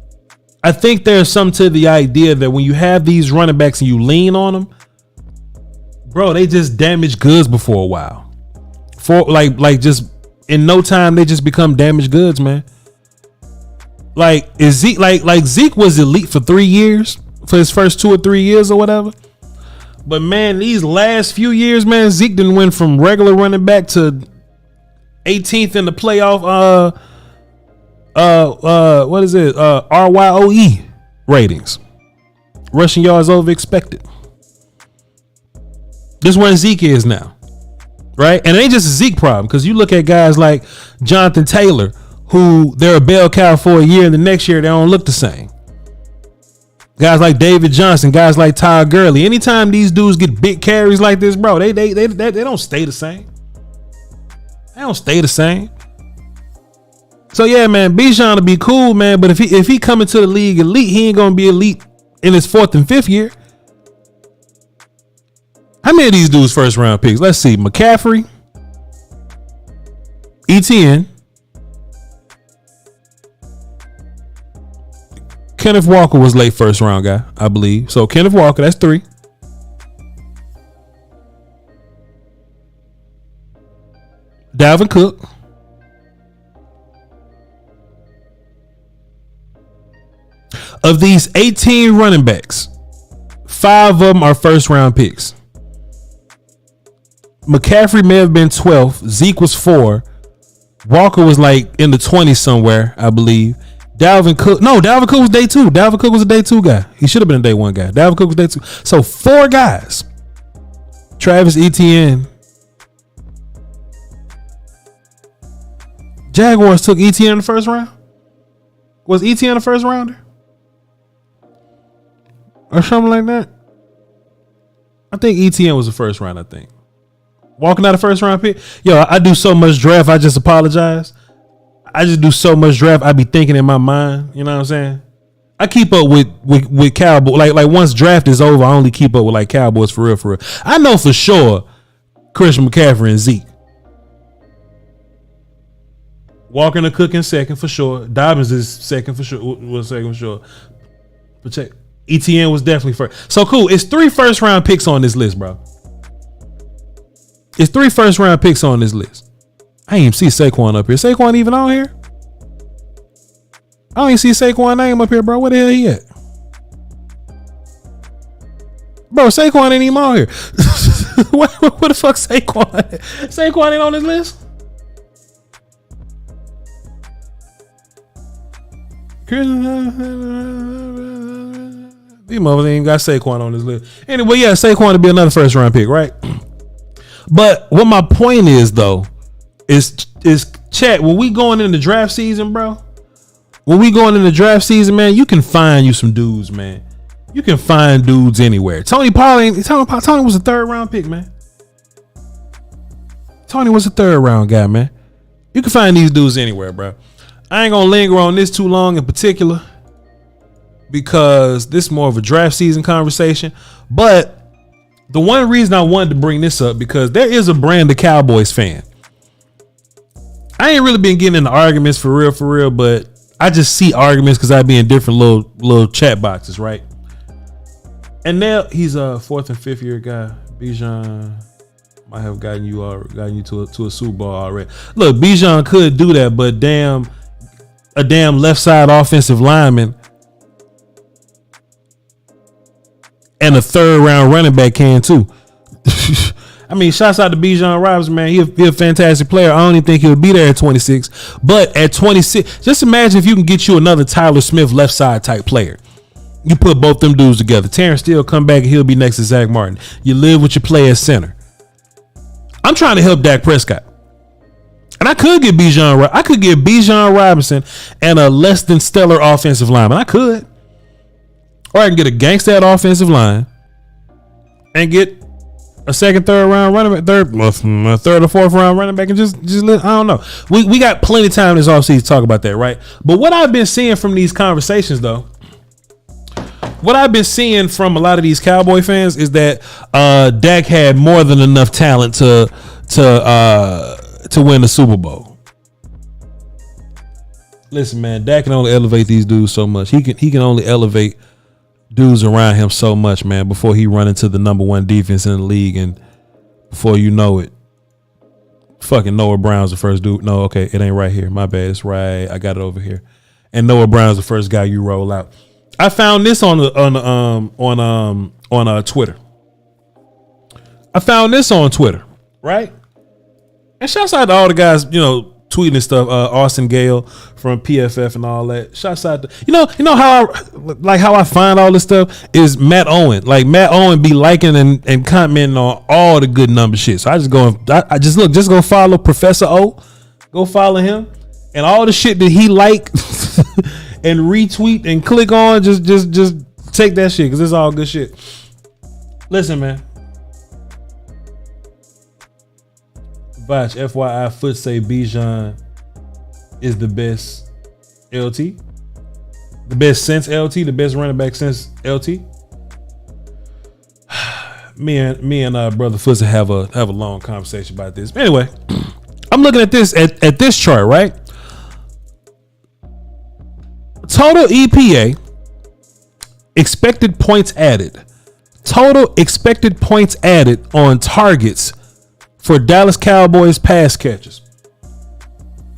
I think there's something to the idea that when you have these running backs and you lean on them, bro, they just damage goods before a while. For like just in no time, they just become damaged goods, man. Like is Zeke like Zeke was elite for 3 years, for his first 2 or 3 years or whatever. But man, these last few years, man, Zeke didn't win from regular running back to 18th in the playoff. What is it? RYOE ratings, rushing yards over expected. This is where Zeke is now, right? And it ain't just a Zeke problem, because you look at guys like Jonathan Taylor, who they're a bell cow for a year, and the next year they don't look the same. Guys like David Johnson, guys like Todd Gurley. Anytime these dudes get big carries like this, bro, they don't stay the same. They don't stay the same. So yeah, man, Bijan will be cool, man. But if he come into the league elite, he ain't gonna be elite in his 4th and 5th year. How many of these dudes first round picks? Let's see. McCaffrey, ETN, Kenneth Walker was late first round guy, I believe. So Kenneth Walker, that's 3. Dalvin Cook. Of these 18 running backs, 5 of them are first round picks. McCaffrey may have been 12th. Zeke was 4. Walker was like in the 20s somewhere, I believe. Dalvin Cook was day 2. Dalvin Cook was a day 2 guy. He should have been a day 1 guy. Dalvin Cook was day 2. So 4 guys. Travis Etienne. Jaguars took Etienne in the first round. Was Etienne a first rounder? Or something like that. I think ETN was the first round, I think. Walking out of first round pick. Yo, I do so much draft, I just apologize. I just do so much draft, I be thinking in my mind. You know what I'm saying? I keep up with Cowboys. Like once draft is over, I only keep up with like Cowboys for real. I know for sure Christian McCaffrey and Zeke. Walker and Cook in second for sure. Dobbins is second for sure. Was second for sure. But check. ETN was definitely first. So cool. It's 3 first round picks on this list, bro. It's 3 first round picks on this list. I ain't even see Saquon up here. Saquon even on here? I don't even see Saquon name up here, bro. Where the hell he at? Bro, Saquon ain't even on here. what the fuck Saquon? Saquon ain't on this list? These motherfuckers ain't even got Saquon on this list. Anyway, yeah, Saquon to be another first round pick, right? But what my point is though, is Chat, when we going into draft season, bro. When we going into draft season, man, you can find you some dudes, man. You can find dudes anywhere. Tony was a third round pick, man. Tony was a third round guy, man. You can find these dudes anywhere, bro. I ain't gonna linger on this too long in particular because this is more of a draft season conversation. But the one reason I wanted to bring this up because there is a brand of Cowboys fan. I ain't really been getting into arguments for real, but I just see arguments because I be in different little chat boxes, right? And now he's a 4th and 5th year guy. Bijan might have gotten you to a Super Bowl already. Look, Bijan could do that, but a damn left side offensive lineman and a third round running back can too. I mean, shouts out to Bijan Robinson, man. He a fantastic player. I don't even think he'll be there at 26. But at 26, just imagine if you can get you another Tyler Smith left side type player. You put both them dudes together. Terrence Steele come back and he'll be next to Zach Martin. You live with your play at center. I'm trying to help Dak Prescott. And I could get Bijan Robinson and a less than stellar offensive lineman. I could. Or I can get a gangster at offensive line and get a second, third round running back, third or fourth round running back, and just I don't know. We got plenty of time this offseason to talk about that, right? But what I've been seeing from these conversations, though, what I've been seeing from a lot of these Cowboy fans is that Dak had more than enough talent to win the Super Bowl. Listen, man, Dak can only elevate these dudes so much. He can only elevate dudes around him so much, man, before he run into the number one defense in the league, and before you know it, fucking Noah Brown's the first dude. No, okay, it ain't right here. My bad. It's right. I got it over here. And Noah Brown's the first guy you roll out. I found this on Twitter. I found this on Twitter, right? And shouts out to all the guys, tweeting and stuff. Austin Gale from PFF and all that. Shouts out to how I find all this stuff is Matt Owen. Like Matt Owen be liking and commenting on all the good number shit. So I just go follow Professor O. Go follow him and all the shit that he like and retweet and click on. Just take that shit because it's all good shit. Listen, man. Voch, FYI, Foot say Bijan is the best LT. The best since LT, the best running back since LT. Me and brother Foot have a long conversation about this. But anyway, I'm looking at this at this chart, right? Total EPA, expected points added. Total expected points added on targets for Dallas Cowboys pass catchers.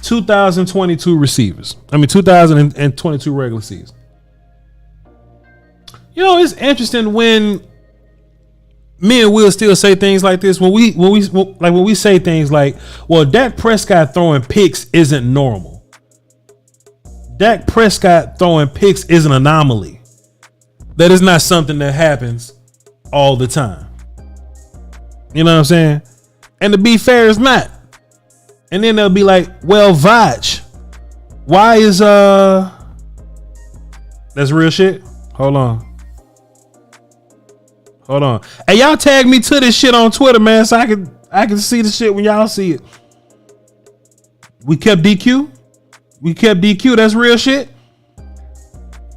2022 receivers. 2022 regular season. It's interesting when me and Will still say things like this. When we say things like, well, Dak Prescott throwing picks isn't normal. Dak Prescott throwing picks is an anomaly. That is not something that happens all the time. You know what I'm saying? And to be fair, it's not. And then they'll be like, well, Voch, why is that's real shit? Hold on. Hey, y'all tag me to this shit on Twitter, man, so I can see the shit when y'all see it. We kept DQ. That's real shit.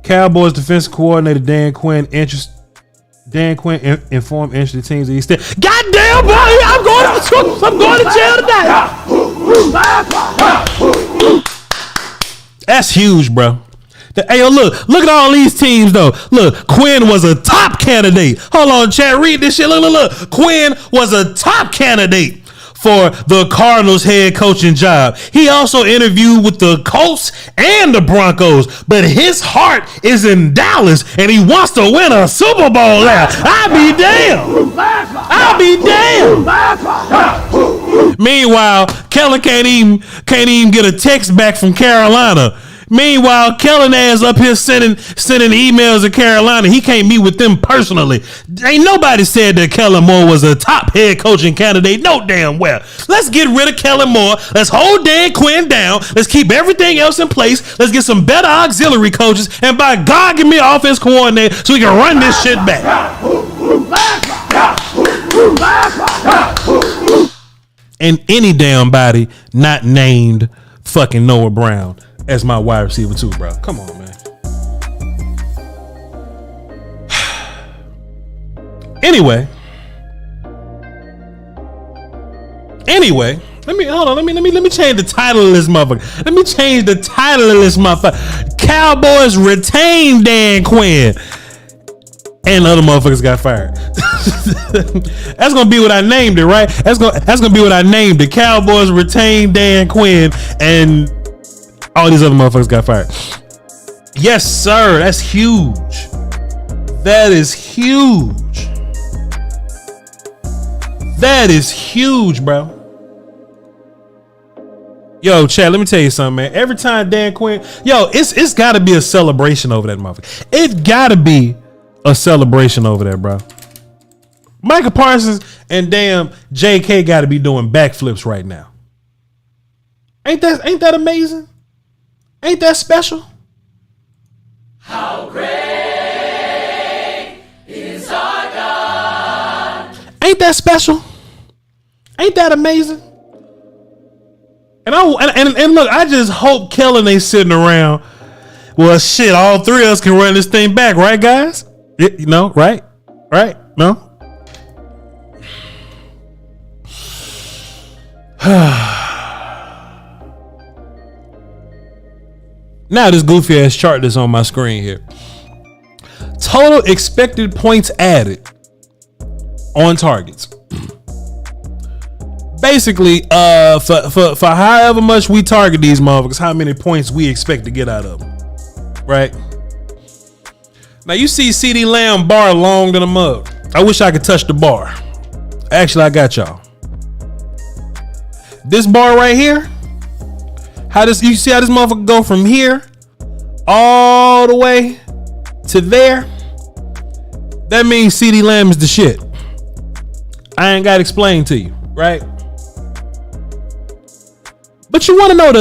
Cowboys defensive coordinator Dan Quinn informed interested teams that he said, "Goddamn, boy, I'm going to jail tonight." That's huge, bro. Hey, yo, look at all these teams, though. Look, Quinn was a top candidate. Hold on, chat, read this shit. Look. Quinn was a top candidate for the Cardinals head coaching job. He also interviewed with the Colts and the Broncos, but his heart is in Dallas and he wants to win a Super Bowl now. I'll be damned. Meanwhile, Kellen can't even get a text back from Carolina. Meanwhile, Kellen ass up here sending emails to Carolina. He can't meet with them personally. Ain't nobody said that Kellen Moore was a top head coaching candidate. No damn well. Let's get rid of Kellen Moore. Let's hold Dan Quinn down. Let's keep everything else in place. Let's get some better auxiliary coaches. And by God, give me an offense coordinator so we can run this shit back. And any damn body not named fucking Noah Brown as my wide receiver too, bro. Come on, man. Anyway, let me change the title of this motherfucker. Let me change the title of this motherfucker. Cowboys retain Dan Quinn, and other motherfuckers got fired. That's gonna be what I named it, right? That's gonna be what I named it. Cowboys retain Dan Quinn, and all these other motherfuckers got fired. Yes, sir. That's huge. That is huge. That is huge, bro. Yo, Chad, let me tell you something, man. Every time Dan Quinn, it's got to be a celebration over that motherfucker. It got to be a celebration over there, bro. Micah Parsons and damn JK got to be doing backflips right now. Ain't that amazing? Ain't that special? How great is our God? Ain't that special? Ain't that amazing? And look, I just hope Kellen ain't sitting around. Well, shit, all three of us can run this thing back, right, guys? You know, right? No? Now this goofy ass chart that's on my screen here. Total expected points added on targets. Basically, for however much we target these motherfuckers, how many points we expect to get out of them. Right? Now you see CD Lamb bar long than a mug. I wish I could touch the bar. Actually, I got y'all. This bar right here, you see how this motherfucker go from here all the way to there? That means CD Lamb is the shit. I ain't got to explain to you, right? But you want to know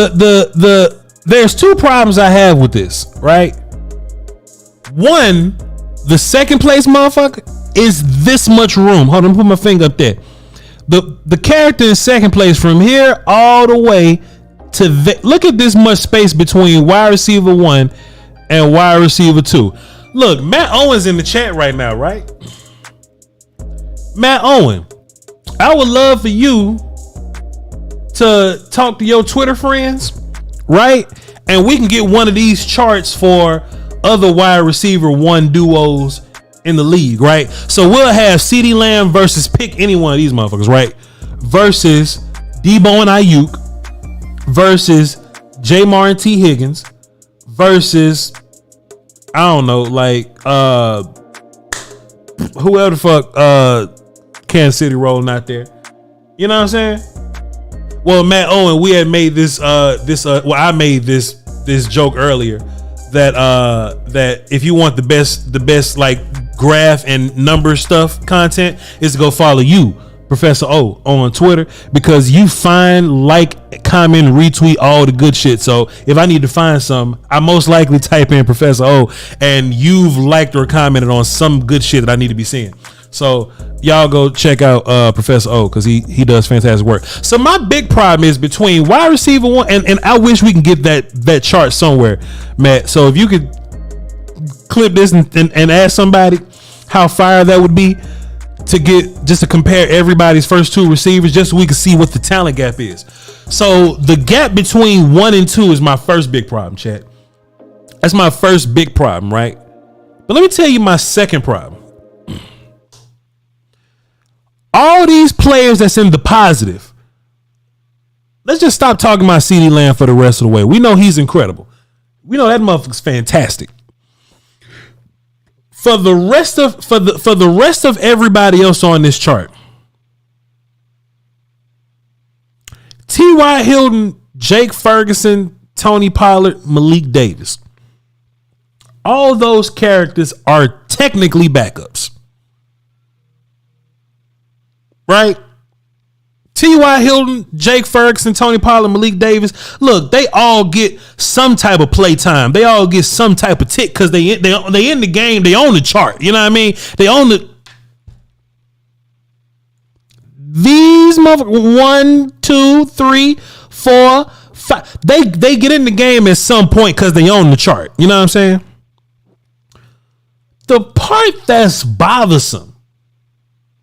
there's two problems I have with this, right? One, the second place motherfucker is this much room. Hold on, put my finger up there. The character in second place from here all the way to look at this much space between wide receiver 1 and wide receiver 2. Look, Matt Owen's in the chat right now, right? Matt Owen, I would love for you to talk to your Twitter friends, right? And we can get one of these charts for other wide receiver 1 duos in the league, right? So we'll have CeeDee Lamb versus pick any one of these motherfuckers, right? Versus Debo and Ayuk versus Jamar and T. Higgins versus I don't know, like whoever the fuck Kansas City rolling out there. You know what I'm saying? Well, Matt Owen, we had made I made this joke earlier that if you want the best like graph and number stuff content is to go follow you, Professor O, on Twitter, because you find, like, comment, retweet all the good shit. So if I need to find some, I most likely type in Professor O and you've liked or commented on some good shit that I need to be seeing. So y'all go check out Professor O, because he does fantastic work. So my big problem is between wide receiver 1 and I wish we can get that chart somewhere, Matt. So if you could clip this and ask somebody how fire that would be to get, just to compare everybody's first 2 receivers, just so we can see what the talent gap is. So the gap between 1 and 2 is my first big problem, chat. That's my first big problem, right? But let me tell you my second problem. All these players that's in the positive, let's just stop talking about CeeDee Lamb for the rest of the way. We know he's incredible. We know that motherfucker's fantastic. For the rest of everybody else on this chart, T.Y. Hilton, Jake Ferguson, Tony Pollard, Malik Davis. All those characters are technically backups. Right? T.Y. Hilton, Jake Ferguson, Tony Pollard, Malik Davis. Look, they all get some type of play time. They all get some type of tick because they in the game. They own the chart. You know what I mean? They own the. These motherfuckers, 1, 2, 3, 4, 5. They get in the game at some point because they own the chart. You know what I'm saying? The part that's bothersome,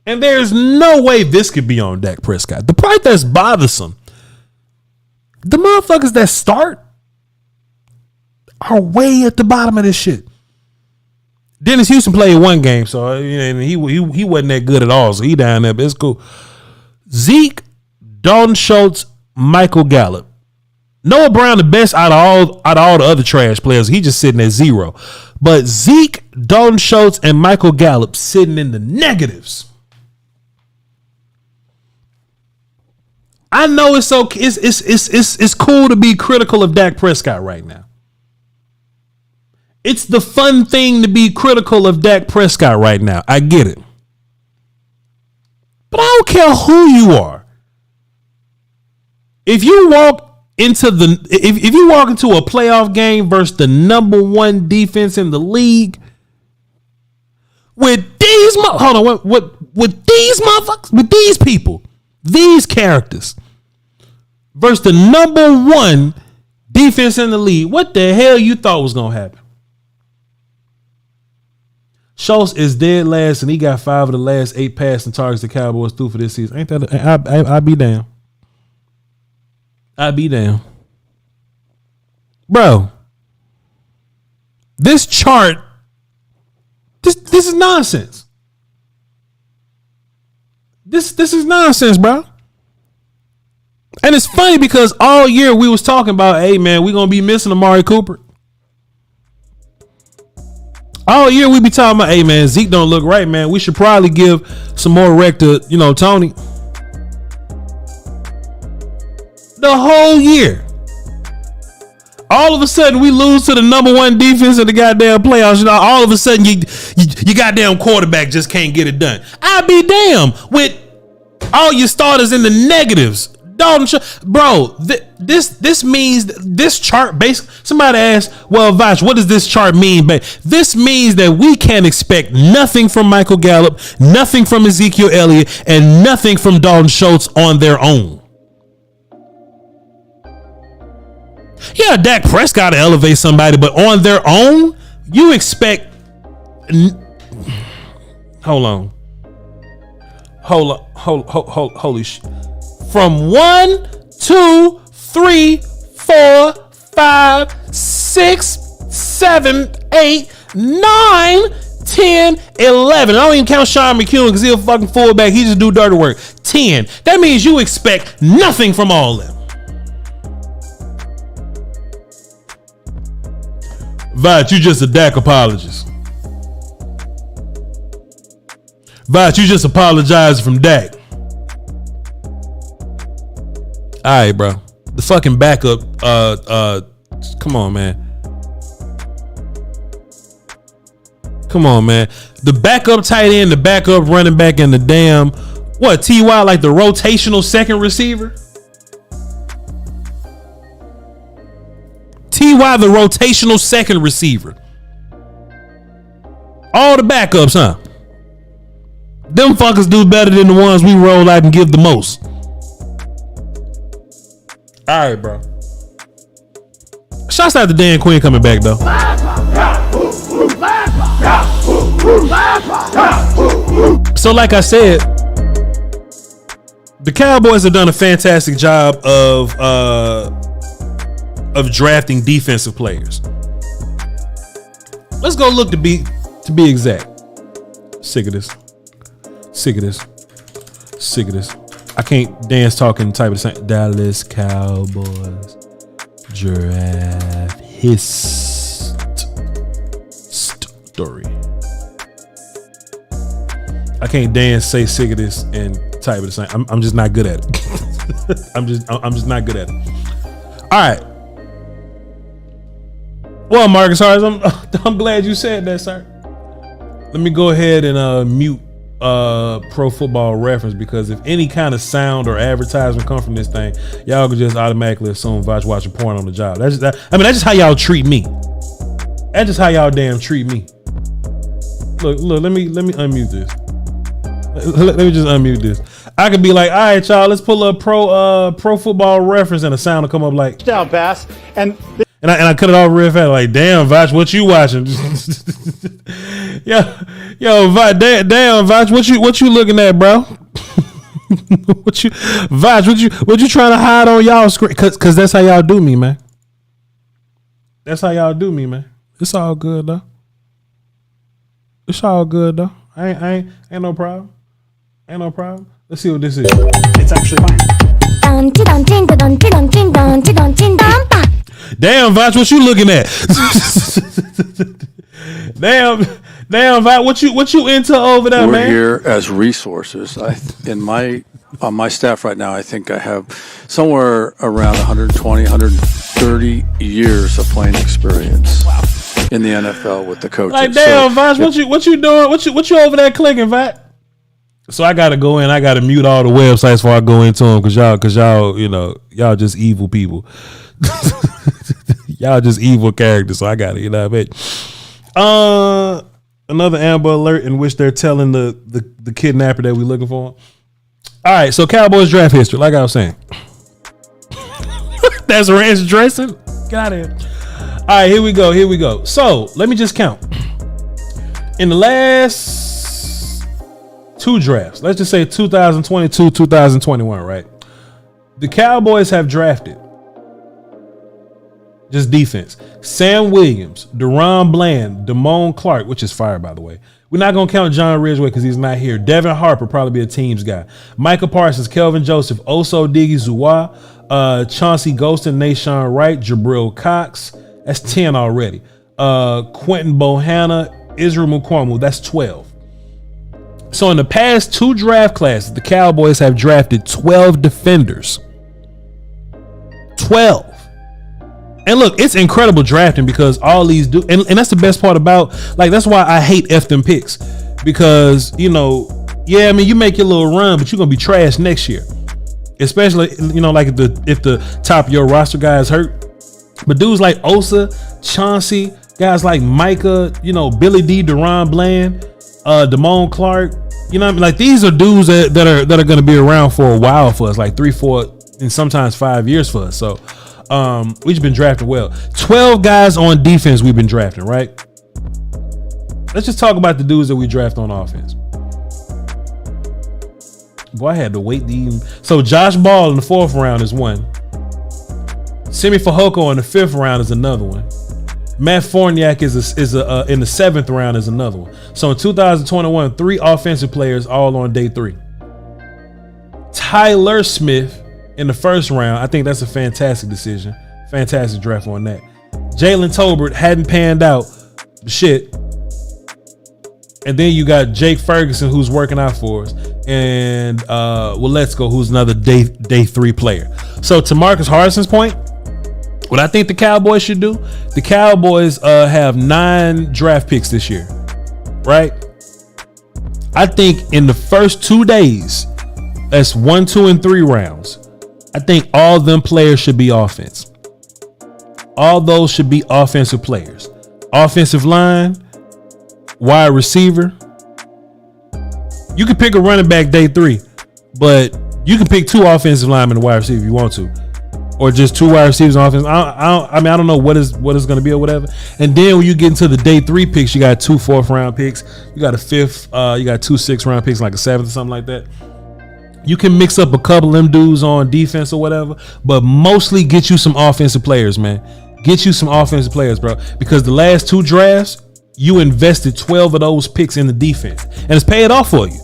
and there's no way this could be on Dak Prescott. The part that's bothersome, the motherfuckers that start are way at the bottom of this shit. Dennis Houston played one game, so and he wasn't that good at all, so he down there, but it's cool. Zeke, Dalton Schultz, Michael Gallup. Noah Brown, the best out of all the other trash players. He just sitting at 0. But Zeke, Dalton Schultz, and Michael Gallup sitting in the negatives. I know it's okay. It's cool to be critical of Dak Prescott right now. It's the fun thing to be critical of Dak Prescott right now. I get it. But I don't care who you are. If you walk into if you walk into a playoff game versus the number 1 defense in the league with these with these motherfuckers, with these people, these characters versus the number 1 defense in the league, what the hell you thought was gonna happen? Schultz is dead last, and he got 5 of the last 8 passing targets the Cowboys threw for this season. Ain't that? I'd be down. I'd be down. Bro, this chart, this is nonsense. This is nonsense, bro. And it's funny because all year we was talking about, hey man, we're gonna be missing Amari Cooper. All year we be talking about, hey man, Zeke don't look right, man. We should probably give some more rec to, Tony. The whole year. All of a sudden we lose to the number 1 defense in the goddamn playoffs. All of a sudden you goddamn quarterback just can't get it done. I'd be damn with all your starters in the negatives. Bro, this means this chart basically. Somebody asked, well, Voch, what does this chart mean? But this means that we can't expect nothing from Michael Gallup, nothing from Ezekiel Elliott, and nothing from Dalton Schultz on their own. Yeah, Dak Prescott to elevate somebody, but on their own, you expect. Hold on. Holy shit. From 1, 2, 3, 4, 5, 6, 7, 8, 9, 10, 11. I don't even count Sean McEwen because he's a fucking fullback. He just do dirty work. 10. That means you expect nothing from all of them. Voch, you just a Dak apologist. Voch, you just apologized from Dak. All right, bro. The fucking backup. Come on, man. Come on, man. The backup tight end, the backup running back, and the damn T.Y. like the rotational second receiver. T.Y. the rotational second receiver. All the backups, huh? Them fuckers do better than the ones we roll out and give the most. All right, bro. Shouts out to Dan Quinn coming back, though. So, like I said, the Cowboys have done a fantastic job of drafting defensive players. Let's go look to be exact. Sick of this. I can't dance talking type of thing. Dallas Cowboys draft history. I can't dance, say sick of this, and type of the same. I'm just not good at it. I'm just not good at it. All right. Well, Marcus Harris, I'm glad you said that, sir. Let me go ahead and mute Pro Football Reference, because if any kind of sound or advertisement come from this thing, y'all could just automatically assume Voch watching porn on the job. That's just how y'all treat me. That's just how y'all damn treat me. Look, let me unmute this. Let me just unmute this. I could be like, all right, y'all, let's pull up Pro Football Reference, and a sound will come up like down pass, and I cut it off real fast, like, damn, Voch, what you watching? yo, Voch, damn, Voch, what you looking at, bro? what you trying to hide on y'all screen? Cause that's how y'all do me, man. That's how y'all do me, man. It's all good though. It's all good though. Ain't no problem. Ain't no problem. Let's see what this is. it's actually fine. Damn, Voch, what you looking at? damn, Voch, what you into over there, We're man? here as resources. On my staff right now, I think I have somewhere around 120, 130 years of playing experience in the NFL with the coaches. Like, damn, Voch, what you doing? What you over there clicking, Voch? So I gotta go in. I gotta mute all the websites before I go into them, cause y'all, y'all just evil people. Y'all just evil characters. So I gotta, what I mean. Another Amber Alert in which they're telling the kidnapper that we're looking for. All right, so Cowboys draft history, like I was saying. That's ranch dressing. Got it. All right, here we go. So let me just count. In the last 2 drafts, let's just say 2022, 2021, right? The Cowboys have drafted, just defense, Sam Williams, Deron Bland, Damone Clark, which is fire, by the way. We're not going to count John Ridgeway because he's not here. Devin Harper, probably be a teams guy. Micah Parsons, Kelvin Joseph, Oso Diggy Zua, Chauncey Golston, Nashawn Wright, Jabril Cox. That's 10 already. Quentin Bohanna, Israel Mukwamu. That's 12. So in the past 2 draft classes, the Cowboys have drafted 12 defenders. 12. And look, it's incredible drafting because all these do, and that's the best part about, like, that's why I hate F them picks, because you make your little run, but you're gonna be trash next year, especially like if the top of your roster guy is hurt. But dudes like Osa, Chauncey, guys like Micah, Billy D, Deron Bland, Damone Clark, like these are dudes that are gonna be around for a while for us, like 3, 4, and sometimes 5 years for us. So we've been drafting well. 12 guys on defense we've been drafting, right? Let's just talk about the dudes that we draft on offense. Boy, I had to wait to even. So Josh Ball in the 4th round is one. Simi Fehoko in the 5th round is another one. Matt Forniak is in the 7th round is another one. So in 2021, 3 offensive players all on day 3. Tyler Smith in the 1st round. I think that's a fantastic decision. Fantastic draft on that. Jalen Tolbert hadn't panned out. Shit. And then you got Jake Ferguson, who's working out for us. And let's go, who's another day 3 player. So to Marcus Harrison's point, what I think the Cowboys should do, the Cowboys have 9 draft picks this year, right? I think in the first 2 days, that's 1, 2, and 3 rounds, I think all them players should be offense. All those should be offensive players. Offensive line, wide receiver. You can pick a running back day 3, but you can pick 2 offensive linemen and wide receiver if you want to, or just 2 wide receivers on offense. I don't know what is going to be or whatever. And then when you get into the day 3 picks, you got 2 4th round picks, you got a 5th, you got 2 6th round picks, like a 7th or something like that. You can mix up a couple of them dudes on defense or whatever, but mostly get you some offensive players, man. Get you some offensive players, bro, because the last 2 drafts, you invested 12 of those picks in the defense, and it's paid off for you.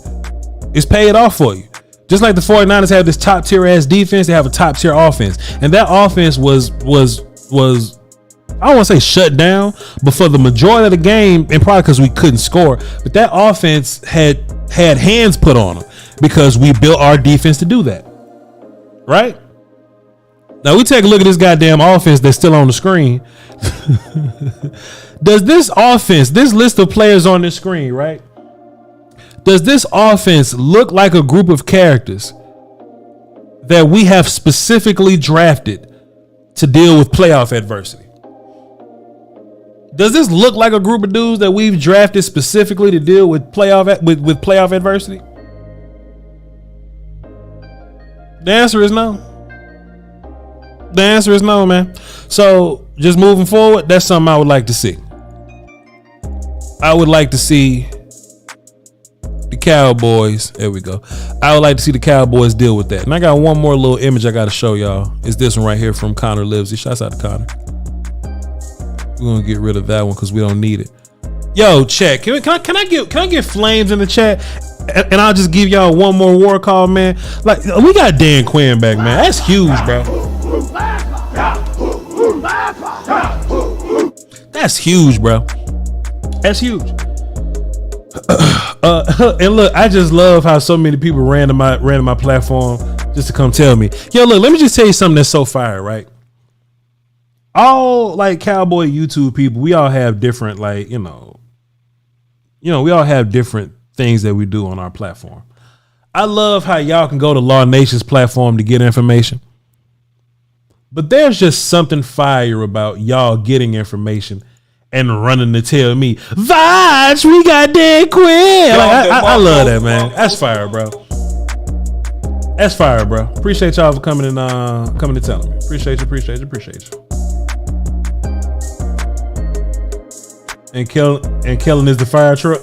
It's paid off for you. Just like the 49ers have this top tier ass defense, they have a top tier offense, and that offense was I don't want to say shut down, but for the majority of the game, and probably because we couldn't score, but that offense had hands put on them because we built our defense to do that, right? Now we take a look at this goddamn offense that's still on the screen. Does this offense, this list of players on this screen, right? Does this offense look like a group of characters that we have specifically drafted to deal with playoff adversity? Does this look like a group of dudes that we've drafted specifically to deal with playoff adversity? The answer is no. The answer is no, man. So just moving forward, that's something I would like to see. I would like to see the Cowboys. There we go. I would like to see the Cowboys deal with that. And I got one more little image I got to show y'all. It's this one right here from Connor Livesey. Shouts out to Connor. We're gonna get rid of that one because we don't need it. Yo, chat. Can I get flames in the chat? And I'll just give y'all one more war call, man. Like, we got Dan Quinn back, man. That's huge, bro. That's huge, bro. That's huge. And look, I just love how so many people ran to my platform just to come tell me, yo, look, let me just tell you something that's so fire, right? All like Cowboy YouTube people, we all have different, like, we all have different things that we do on our platform. I love how y'all can go to Law Nation's platform to get information. But there's just something fire about y'all getting information and running to tell me, Voch, we got Dan Quinn. Like, I love that, man. That's fire, bro. That's fire, bro. Appreciate y'all for coming and telling me. Appreciate you. And Kellen is the fire truck.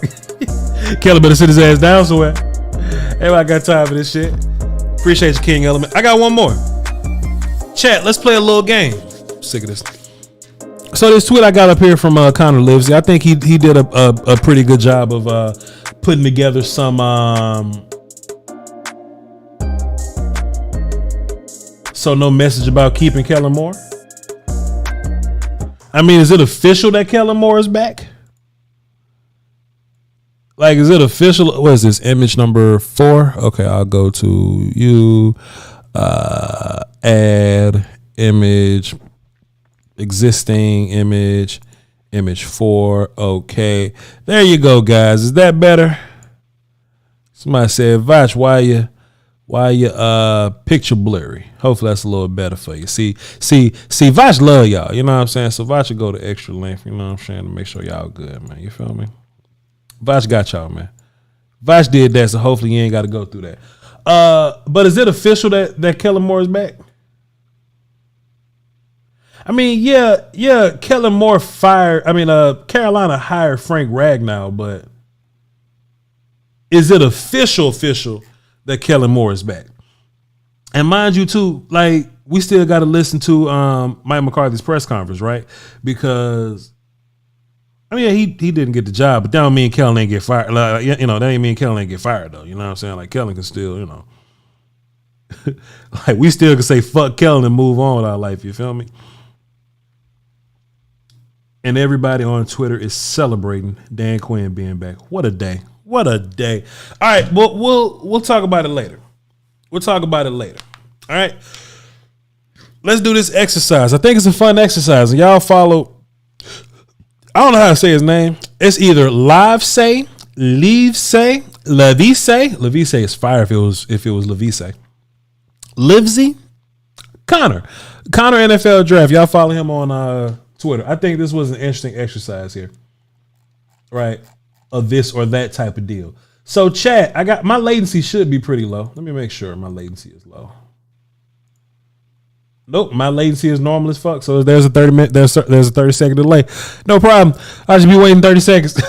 Kellen better sit his ass down somewhere. Everybody got time for this shit. Appreciate you, King Element. I got one more. Chat, let's play a little game. I'm sick of this. So this tweet I got up here from Connor Livesey, I think he did a pretty good job of putting together some so no message about keeping Kellen Moore. I mean, is it official that Kellen Moore is back? Like, is it official? What is this? Image number 4? Okay, I'll go to you. Add image, existing image, image 4. Okay, there you go, guys. Is that better? Somebody said, Voch, why you picture blurry? Hopefully that's a little better for you. See, Voch love y'all. You know what I'm saying? So Voch will go to extra length. You know what I'm saying? To make sure y'all good, man. You feel me? Voch got y'all, man. Voch did that, so hopefully you ain't got to go through that. But is it official that Kellen Moore is back? I mean, yeah. Kellen Moore Carolina hired Frank Ragnow, but is it official that Kellen Moore is back? And mind you, too, like, we still got to listen to Mike McCarthy's press conference, right? Because, I mean, he didn't get the job, but that don't mean Kellen ain't get fired. Like, that ain't mean Kellen ain't get fired, though. You know what I'm saying? Like, Kellen can still, like, we still can say fuck Kellen and move on with our life. You feel me? And everybody on Twitter is celebrating Dan Quinn being back. What a day. What a day. All right, we'll talk about it later. All right. Let's do this exercise. I think it's a fun exercise. And y'all follow. I don't know how to say his name. It's either Livesay, Levise. Levise is fire if it was Levise. Livesey. Connor NFL Draft. Y'all follow him on Twitter. I think this was an interesting exercise here. Right. Of this or that type of deal. So chat, I got my latency should be pretty low. Let me make sure my latency is low. Nope, my latency is normal as fuck. So there's a 30-minute, there's a 30-second delay. No problem. I should be waiting 30 seconds.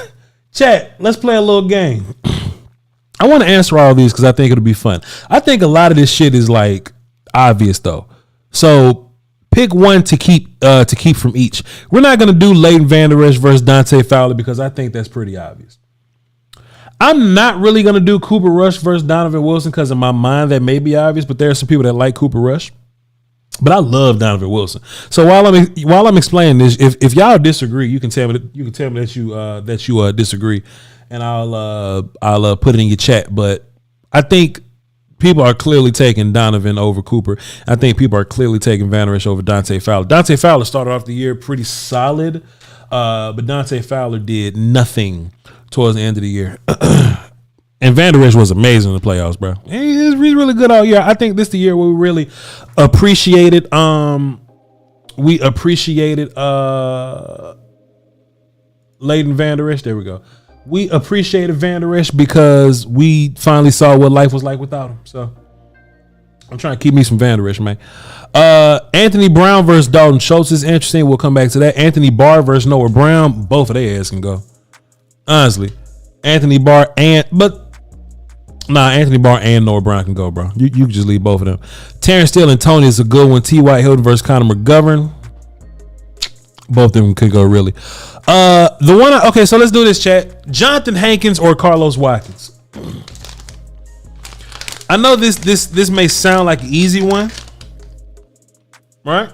Chat, let's play a little game. I want to answer all these because I think it'll be fun. I think a lot of this shit is like obvious though. So pick one to keep from each. We're not gonna do Leighton Vander Esch versus Dante Fowler because I think that's pretty obvious. I'm not really gonna do Cooper Rush versus Donovan Wilson because in my mind that may be obvious, but there are some people that like Cooper Rush. But I love Donovan Wilson. So while I'm explaining this, if y'all disagree, you can tell me that you disagree, and I'll put it in your chat. But I think people are clearly taking Donovan over Cooper. I think people are clearly taking Van Der Esch over Dante Fowler. Dante Fowler started off the year pretty solid, but Dante Fowler did nothing towards the end of the year. And Van Der Esch was amazing in the playoffs, bro. He's really good all year. I think this is the year where we really appreciated. We appreciated Leighton Van Der Esch. There we go. We appreciated Van Der Esch because we finally saw what life was like without him. So I'm trying to keep me some Van Der Esch, man. Anthony Brown versus Dalton Schultz is interesting. We'll come back to that. Anthony Barr versus Noah Brown. Both of their ass can go. Honestly, Anthony Barr and Noah Brown can go, bro. You can just leave both of them. Terrence Steele and Tony is a good one. T.Y. Hilton versus Connor McGovern. Both of them could go, really. Okay, so let's do this, chat. Jonathan Hankins or Carlos Watkins? I know this may sound like an easy one, right?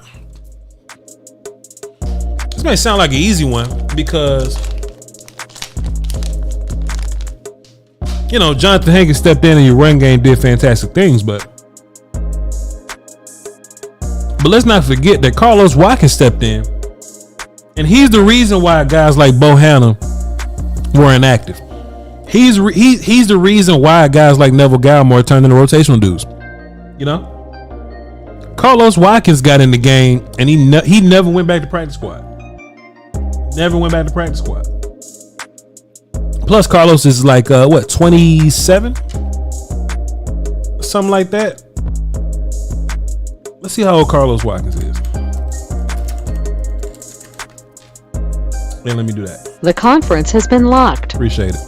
This may sound like an easy one because, you know, Jonathan Hankins stepped in and your run game did fantastic things, but let's not forget that Carlos Watkins stepped in. And he's the reason why guys like Bo Hanna were inactive. He's the reason why guys like Neville Gallimore turned into rotational dudes. You know, Carlos Watkins got in the game and he never went back to practice squad. Never went back to practice squad. Plus, Carlos is like 27, something like that. Let's see how old Carlos Watkins is. Yeah, let me do that. The conference has been locked. Appreciate it.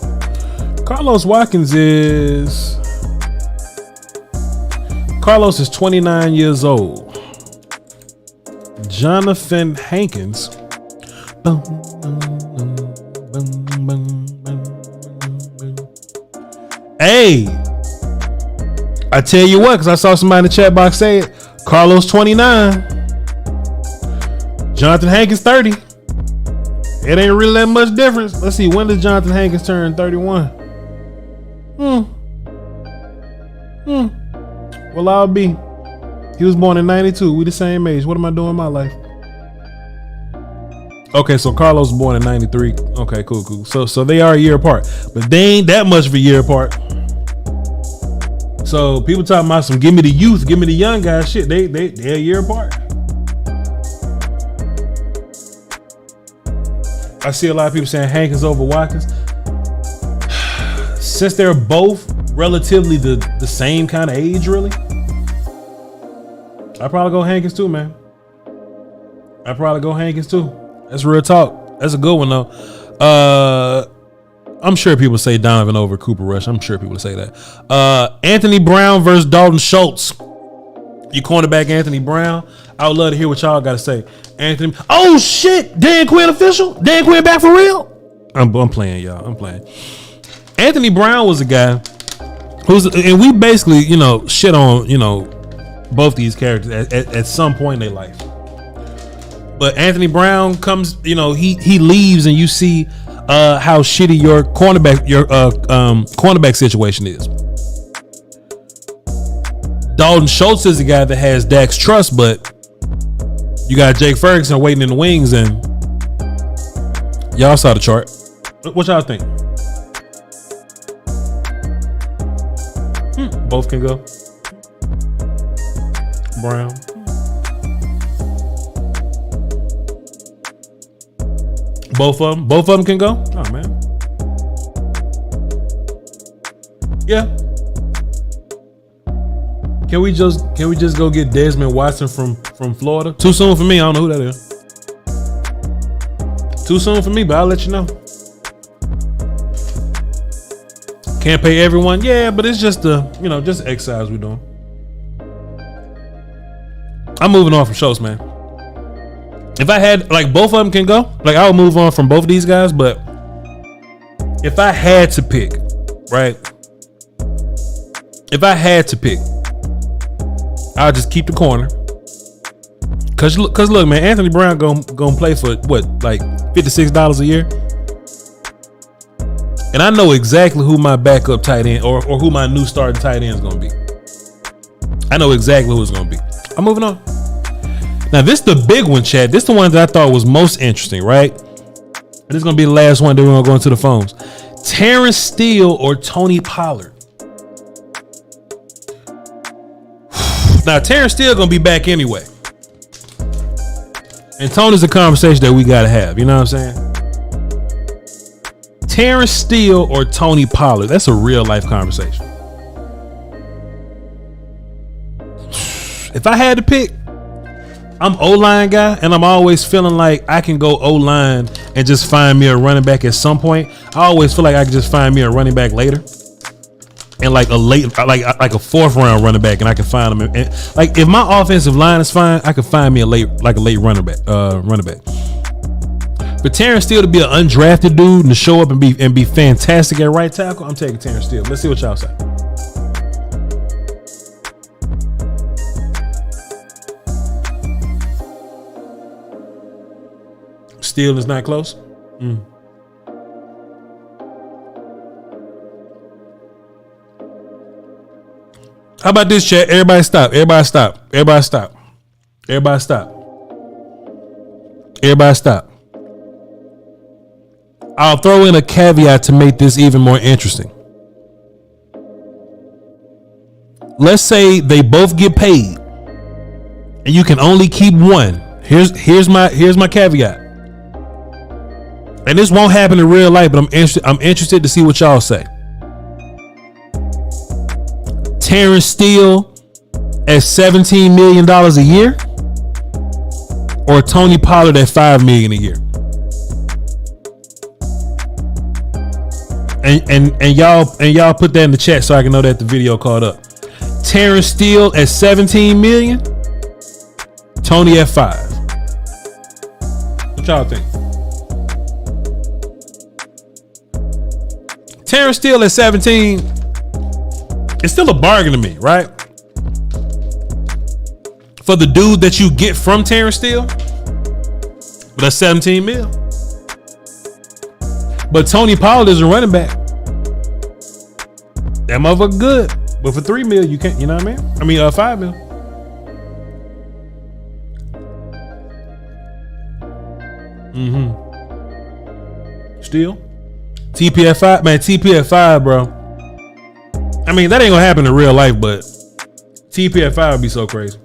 Carlos is 29 years old. Jonathan Hankins. Hey, I tell you what, because I saw somebody in the chat box say it. Carlos 29. Jonathan Hankins 30. It ain't really that much difference. Let's see, when does Jonathan Hankins turn 31? Well, I'll be. He was born in 92. We the same age. What am I doing in my life? Okay, so Carlos was born in 93. Okay, cool. So they are a year apart, but they ain't that much of a year apart. So people talking about some give me the youth, give me the young guys. Shit, they're a year apart. I see a lot of people saying Hankins over Watkins. Since they're both relatively the same kind of age, really, I'd probably go Hankins too, man. That's real talk. That's a good one, though. I'm sure people say Donovan over Cooper Rush. I'm sure people say that. Anthony Brown versus Dalton Schultz. You cornerback Anthony Brown. I would love to hear what y'all got to say. Anthony. Oh, shit. Dan Quinn official? Dan Quinn back for real? I'm playing, y'all. I'm playing. Anthony Brown was a guy and we basically, you know, shit on, you know, both these characters at some point in their life. But Anthony Brown comes, you know, he leaves and you see how shitty your cornerback situation is. Dalton Schultz is the guy that has Dak's trust, but you got Jake Ferguson waiting in the wings, and y'all saw the chart. What y'all think? Both can go. Brown. Both of them can go. Oh man. Yeah. Can we just go get Desmond Watson from Florida? Too soon for me. I don't know who that is. Too soon for me, but I'll let you know. Can't pay everyone. Yeah, but it's just just exercise we're doing. I'm moving on from Schultz, man. If I had, like, both of them can go, like, I would move on from both of these guys, but if I had to pick, right? If I had to pick, I'll just keep the corner. Cause look, man, Anthony Brown gonna play for what, like $56 a year? And I know exactly who my backup tight end or who my new starting tight end is gonna be. I know exactly who it's going to be. I'm moving on. Now, this is the big one, Chad. This is the one that I thought was most interesting, right? This is going to be the last one that we're going to go into the phones. Terrence Steele or Tony Pollard? Now, Terrence Steele going to be back anyway. And Tony's a conversation that we got to have. You know what I'm saying? Terrence Steele or Tony Pollard? That's a real life conversation. If I had to pick, I'm O-line guy, and I'm always feeling like I can go O-line and just find me a running back at some point. I always feel like I can just find me a running back later, and like a late, like a fourth round running back, and I can find them. And like if my offensive line is fine, I can find me a late running back. But Terrence Steele to be an undrafted dude and to show up and be fantastic at right tackle, I'm taking Terrence Steele. Let's see what y'all say. Steele is not close. How about this, chat? Everybody stop. Everybody stop. Everybody stop. Everybody stop. Everybody stop. I'll throw in a caveat to make this even more interesting. Let's say they both get paid and you can only keep one. Here's my caveat. And this won't happen in real life, but I'm interested to see what y'all say. Terrence Steele at $17 million a year, or Tony Pollard at $5 million a year. And y'all put that in the chat so I can know that the video caught up. Terrence Steele at $17 million, Tony at $5. What y'all think? Terrence Steele at 17, it's still a bargain to me, right? For the dude that you get from Terrence Steele, but that's 17 mil. But Tony Pollard is a running back. That motherfucker good. But for 3 mil, you can't, you know what I mean? I mean, 5 mil. Steele? TP at 5, man. TP at 5, bro. I mean, that ain't gonna happen in real life, but TP at 5 would be so crazy.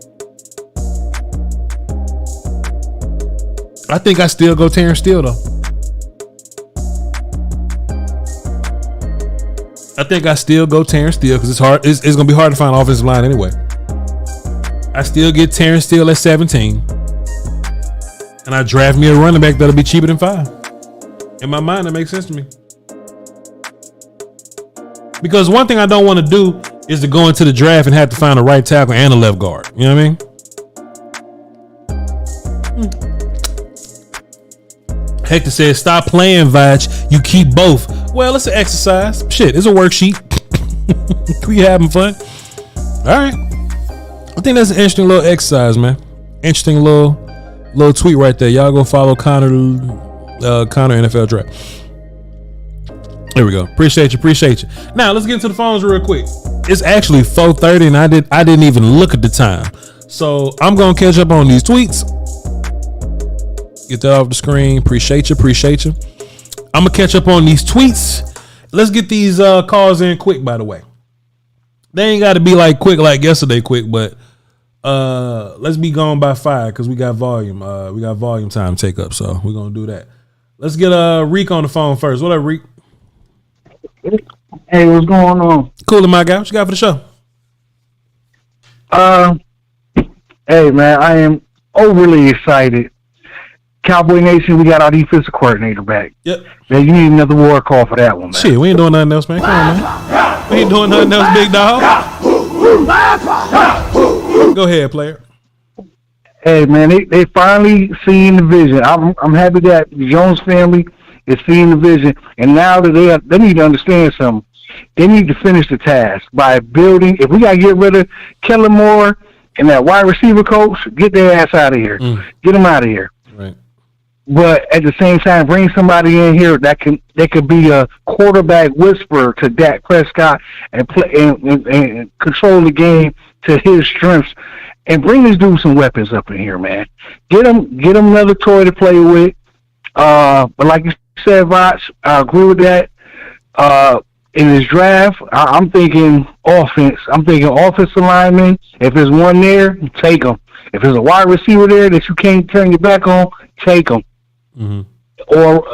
I think I still go Terrence Steele though. I think I still go Terrence Steele because it's hard. It's gonna be hard to find an offensive line anyway. I still get Terrence Steele at 17, and I draft me a running back that'll be cheaper than 5. In my mind, that makes sense to me. Because one thing I don't want to do is to go into the draft and have to find a right tackle and a left guard. You know what I mean? Hector says, stop playing, Voch. You keep both. Well, it's an exercise. Shit, it's a worksheet. We having fun. All right. I think that's an interesting little exercise, man. Interesting little tweet right there. Y'all go follow Connor NFL Draft. There we go. Appreciate you. Now let's get into the phones real quick. It's actually 4:30 and I didn't even look at the time. So I'm gonna catch up on these tweets. Get that off the screen. Appreciate you. I'm gonna catch up on these tweets. Let's get these calls in quick, by the way. They ain't gotta be like quick like yesterday quick, but let's be gone by 5 because we got volume. We got volume time to take up, so we're gonna do that. Let's get Reek on the phone first. What up, Reek? Hey, what's going on? Cool, my guy. What you got for the show? Hey, man, I am overly excited. Cowboy Nation, we got our defensive coordinator back. Yep. Man, you need another war call for that one, man. Shit, we ain't doing nothing else, man. Come on, man. We ain't doing nothing else, big dog. Go ahead, player. Hey, man, they finally seen the vision. I'm happy that the Jones family is seeing the vision, and now that they need to understand something. They need to finish the task by building. If we got to get rid of Kellen Moore and that wide receiver coach, get their ass out of here. Get them out of here. Right. but at the same time, bring somebody in here that could be a quarterback whisperer to Dak Prescott and play and control the game to his strengths, and bring this dude some weapons up in here, man. Get him another toy to play with. But like you said, Voch, I agree with that. In his draft, I'm thinking offense. I'm thinking offensive lineman. If there's one there, take him. If there's a wide receiver there that you can't turn your back on, take him. Mm-hmm. Or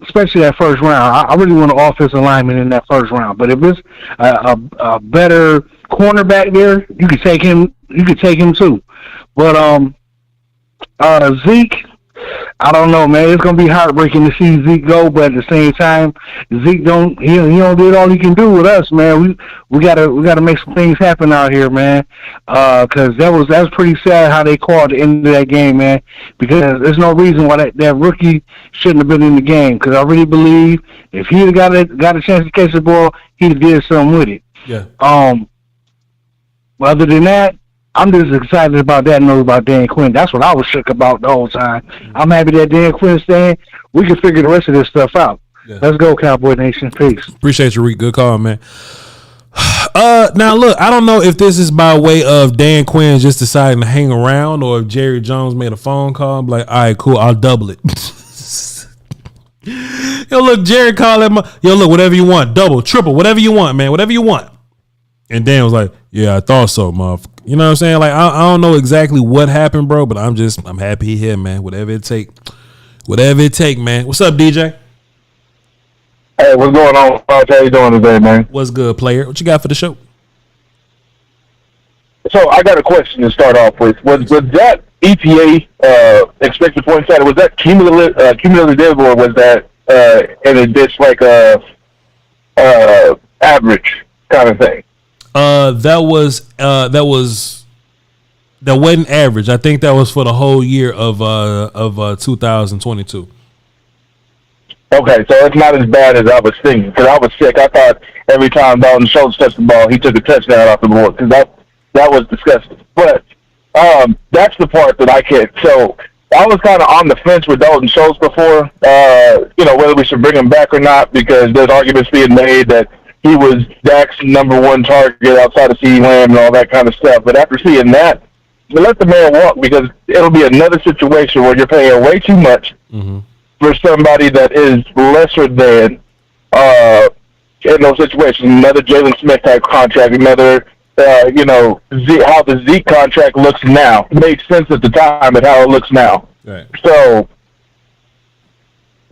especially that first round. I really want an offensive lineman in that first round. But if it's a better cornerback there, you could take him. You could take him too. But Zeke, I don't know, man. It's gonna be heartbreaking to see Zeke go, but at the same time, Zeke don't do all he can do with us, man. We gotta make some things happen out here, man. Because that was pretty sad how they called the end of that game, man. Because there's no reason why that rookie shouldn't have been in the game. Because I really believe if he'd have got a chance to catch the ball, he'd have did something with it. Yeah. Other than that, I'm just excited about that news about Dan Quinn. That's what I was shook about the whole time. I'm happy that Dan Quinn's staying. We can figure the rest of this stuff out. Yeah. Let's go, Cowboy Nation. Peace. Appreciate you, Reek. Good call, man. Now, look, I don't know if this is by way of Dan Quinn just deciding to hang around or if Jerry Jones made a phone call and be like, all right, cool, I'll double it. Yo, look, Jerry called him. Yo, look, whatever you want. Double, triple, whatever you want, man. Whatever you want. And Dan was like, yeah, I thought so, motherfucker. You know what I'm saying? Like, I don't know exactly what happened, bro, but I'm happy he here, man. Whatever it take, man. What's up, DJ? Hey, what's going on? How you doing today, man? What's good, player? What you got for the show? So I got a question to start off with. Was that EPA expected point stat? Was that cumulative, or was that and it just like a average kind of thing? That wasn't average. I think that was for the whole year of 2022. Okay, so it's not as bad as I was thinking. Because I was sick. I thought every time Dalton Schultz touched the ball, he took a touchdown off the board. Because that was disgusting. But that's the part that I can't. So I was kind of on the fence with Dalton Schultz before. Whether we should bring him back or not, because there's arguments being made that he was Dak's number one target outside of CeeDee Lamb and all that kind of stuff. But after seeing that, let the man walk, because it'll be another situation where you're paying way too much for somebody that is lesser than in those situations. Another Jalen Smith type contract, another, how the Zeke contract looks now. It made sense at the time, but how it looks now. Right. So,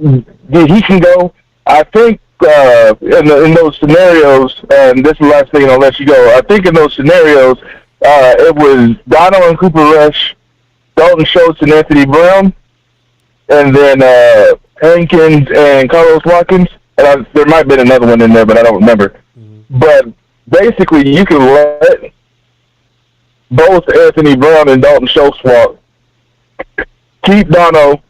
he can go. I think, in those scenarios, and this is the last thing I'll let you go, I think in those scenarios, it was Dono and Cooper Rush, Dalton Schultz and Anthony Brown, and then Hankins and Carlos Watkins. And there might have been another one in there, but I don't remember. But basically, you can let both Anthony Brown and Dalton Schultz walk, keep Dono,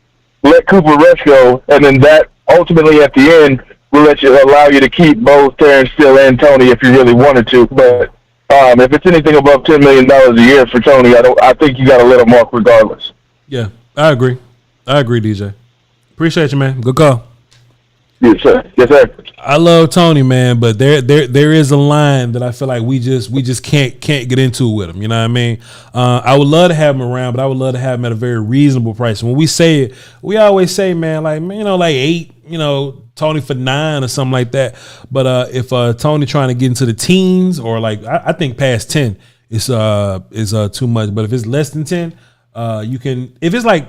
let Cooper Rush go, and then that ultimately at the end will allow you to keep both Terrence Steele and Tony if you really wanted to. But if it's anything above $10 million a year for Tony, I think you got to let him walk regardless. Yeah, I agree, DJ. Appreciate you, man. Good call. Yes, sir. Yes, sir. I love Tony, man, but there is a line that I feel like we just can't get into with him. You know what I mean? I would love to have him around, but I would love to have him at a very reasonable price. When we say it, we always say, man, like, like 8, Tony for 9 or something like that. But if Tony trying to get into the teens, or like I think past 10 is too much. But if it's less than 10, you can. If it's like,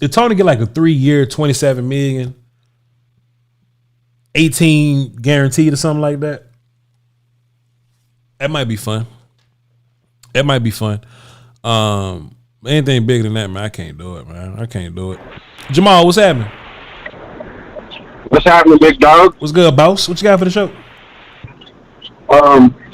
if Tony get like a 3-year, $27 million, 18 guaranteed or something like that, that might be fun. It might be fun. Anything bigger than that, man, I can't do it, man. I can't do it. Jamal, what's happening? What's happening, big dog? What's good, boss? What you got for the show?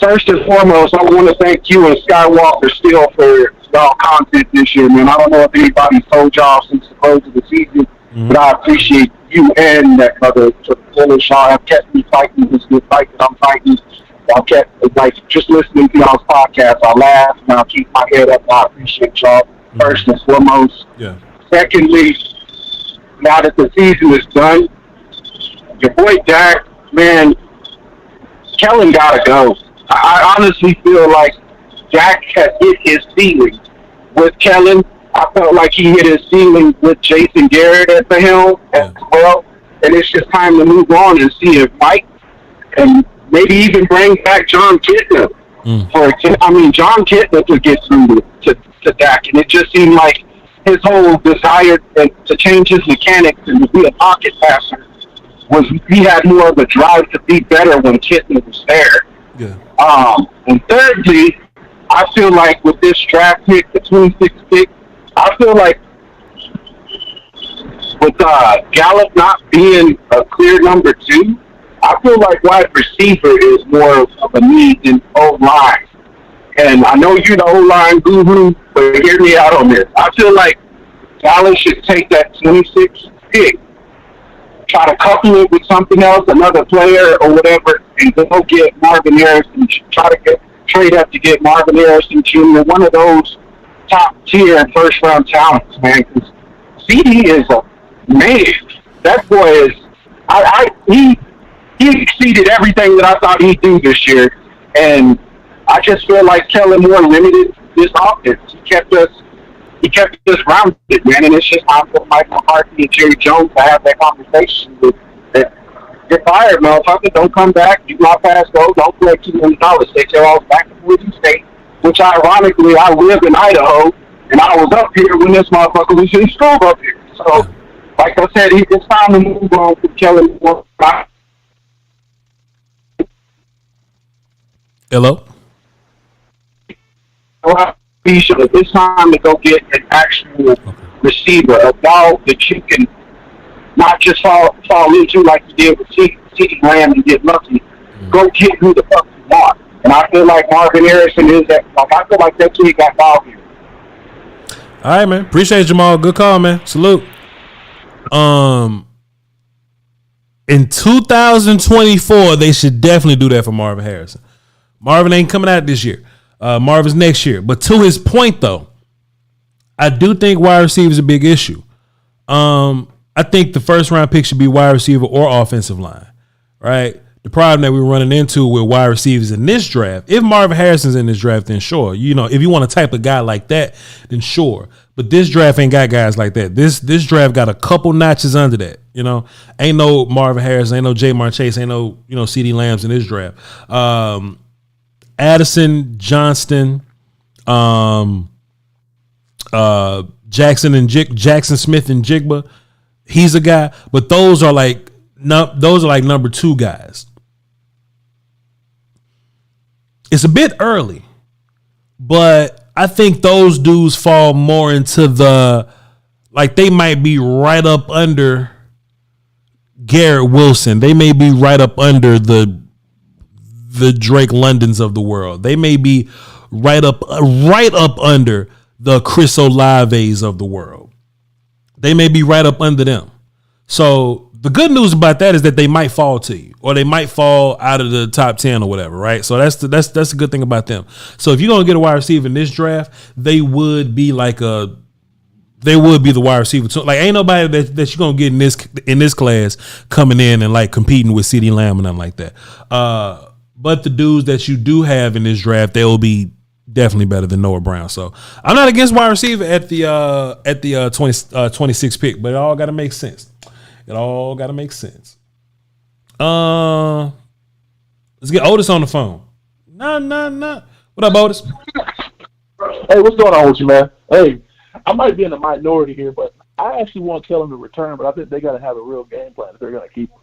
First and foremost, I want to thank you and Skywalker Steele for y'all content this year, man. I don't know if anybody's told y'all since the close of the season, but I appreciate you and that brother to finish. Y'all have kept me fighting this good fight that I'm fighting. Y'all kept, like, just listening to y'all's podcast, I laugh and I'll keep my head up. I appreciate y'all. first and foremost. Yeah. Secondly, now that the season is done, your boy Dak, man, Kellen gotta go. I honestly feel like Dak has hit his ceiling with Kellen. I felt like he hit his ceiling with Jason Garrett at the helm as well. And it's just time to move on and see if Mike and maybe even bring back John Kitna. John Kitna could get through to Dak. And it just seemed like his whole desire to change his mechanics and to be a pocket passer he had more of a drive to be better when Kitna was there. Yeah. And thirdly, I feel like with this draft pick, the 26th pick, I feel like with Gallup not being a clear number 2, I feel like wide receiver is more of a need than O-line. And I know you're the O-line guru, but hear me out on this. I feel like Dallas should take that 26th pick, try to couple it with something else, another player or whatever, and go get Marvin Harrison. Try to trade up to get Marvin Harrison Jr., one of those top-tier first-round talents, man. Because CD is a man. That boy is he exceeded everything that I thought he'd do this year, and I just feel like Kellen Moore limited this offense. He kept us rounded, man, and it's just time for Mike McCarthy and Jerry Jones to have that conversation with that. You're fired, motherfucker. Don't come back. Do not pass go. Don't collect $2 million. Take your ass back to Boise State, which ironically I live in Idaho, and I was up here when this motherfucker was in school up here. So, like I said, it's time to move on from Kellen Moore. Hello? It's time to go get an actual receiver, a dog that you can not just fall into like you did with CeeDee Lamb and get lucky. Go get who the fuck you want. And I feel like Marvin Harrison is that. Like, I feel like that kid got dog here. All right, man. Appreciate it, Jamal. Good call, man. Salute. In 2024, they should definitely do that for Marvin Harrison. Marvin ain't coming out this year. Marvin's next year. But to his point, though, I do think wide receiver is a big issue. I think the first round pick should be wide receiver or offensive line, right? The problem that we're running into with wide receivers in this draft, if Marvin Harrison's in this draft, then sure. If you want a type of guy like that, then sure. But this draft ain't got guys like that. This draft got a couple notches under that. Ain't no Marvin Harrison, ain't no Jamar Chase, ain't no CeeDee Lambs in this draft. Addison, Johnston, Jackson Smith and Jigba. He's a guy, but those are like number 2 guys. It's a bit early, but I think those dudes fall more into they might be right up under Garrett Wilson. They may be right up under the Drake Londons of the world. They may be right up under the Chris Olaves of the world. They may be right up under them. So the good news about that is that they might fall to you, or they might fall out of the top 10 or whatever, right? So that's the good thing about them. So if you're gonna get a wide receiver in this draft, they would be the wide receiver too. Like ain't nobody that you're gonna get in this class coming in and like competing with CeeDee Lamb and nothing like that. But the dudes that you do have in this draft, they will be definitely better than Noah Brown. So I'm not against wide receiver at the 26th pick, but it all got to make sense. Let's get Otis on the phone. No. What up, Otis? Hey, what's going on with you, man? Hey, I might be in the minority here, but I actually want Kellen to return, but I think they got to have a real game plan if they're going to keep him.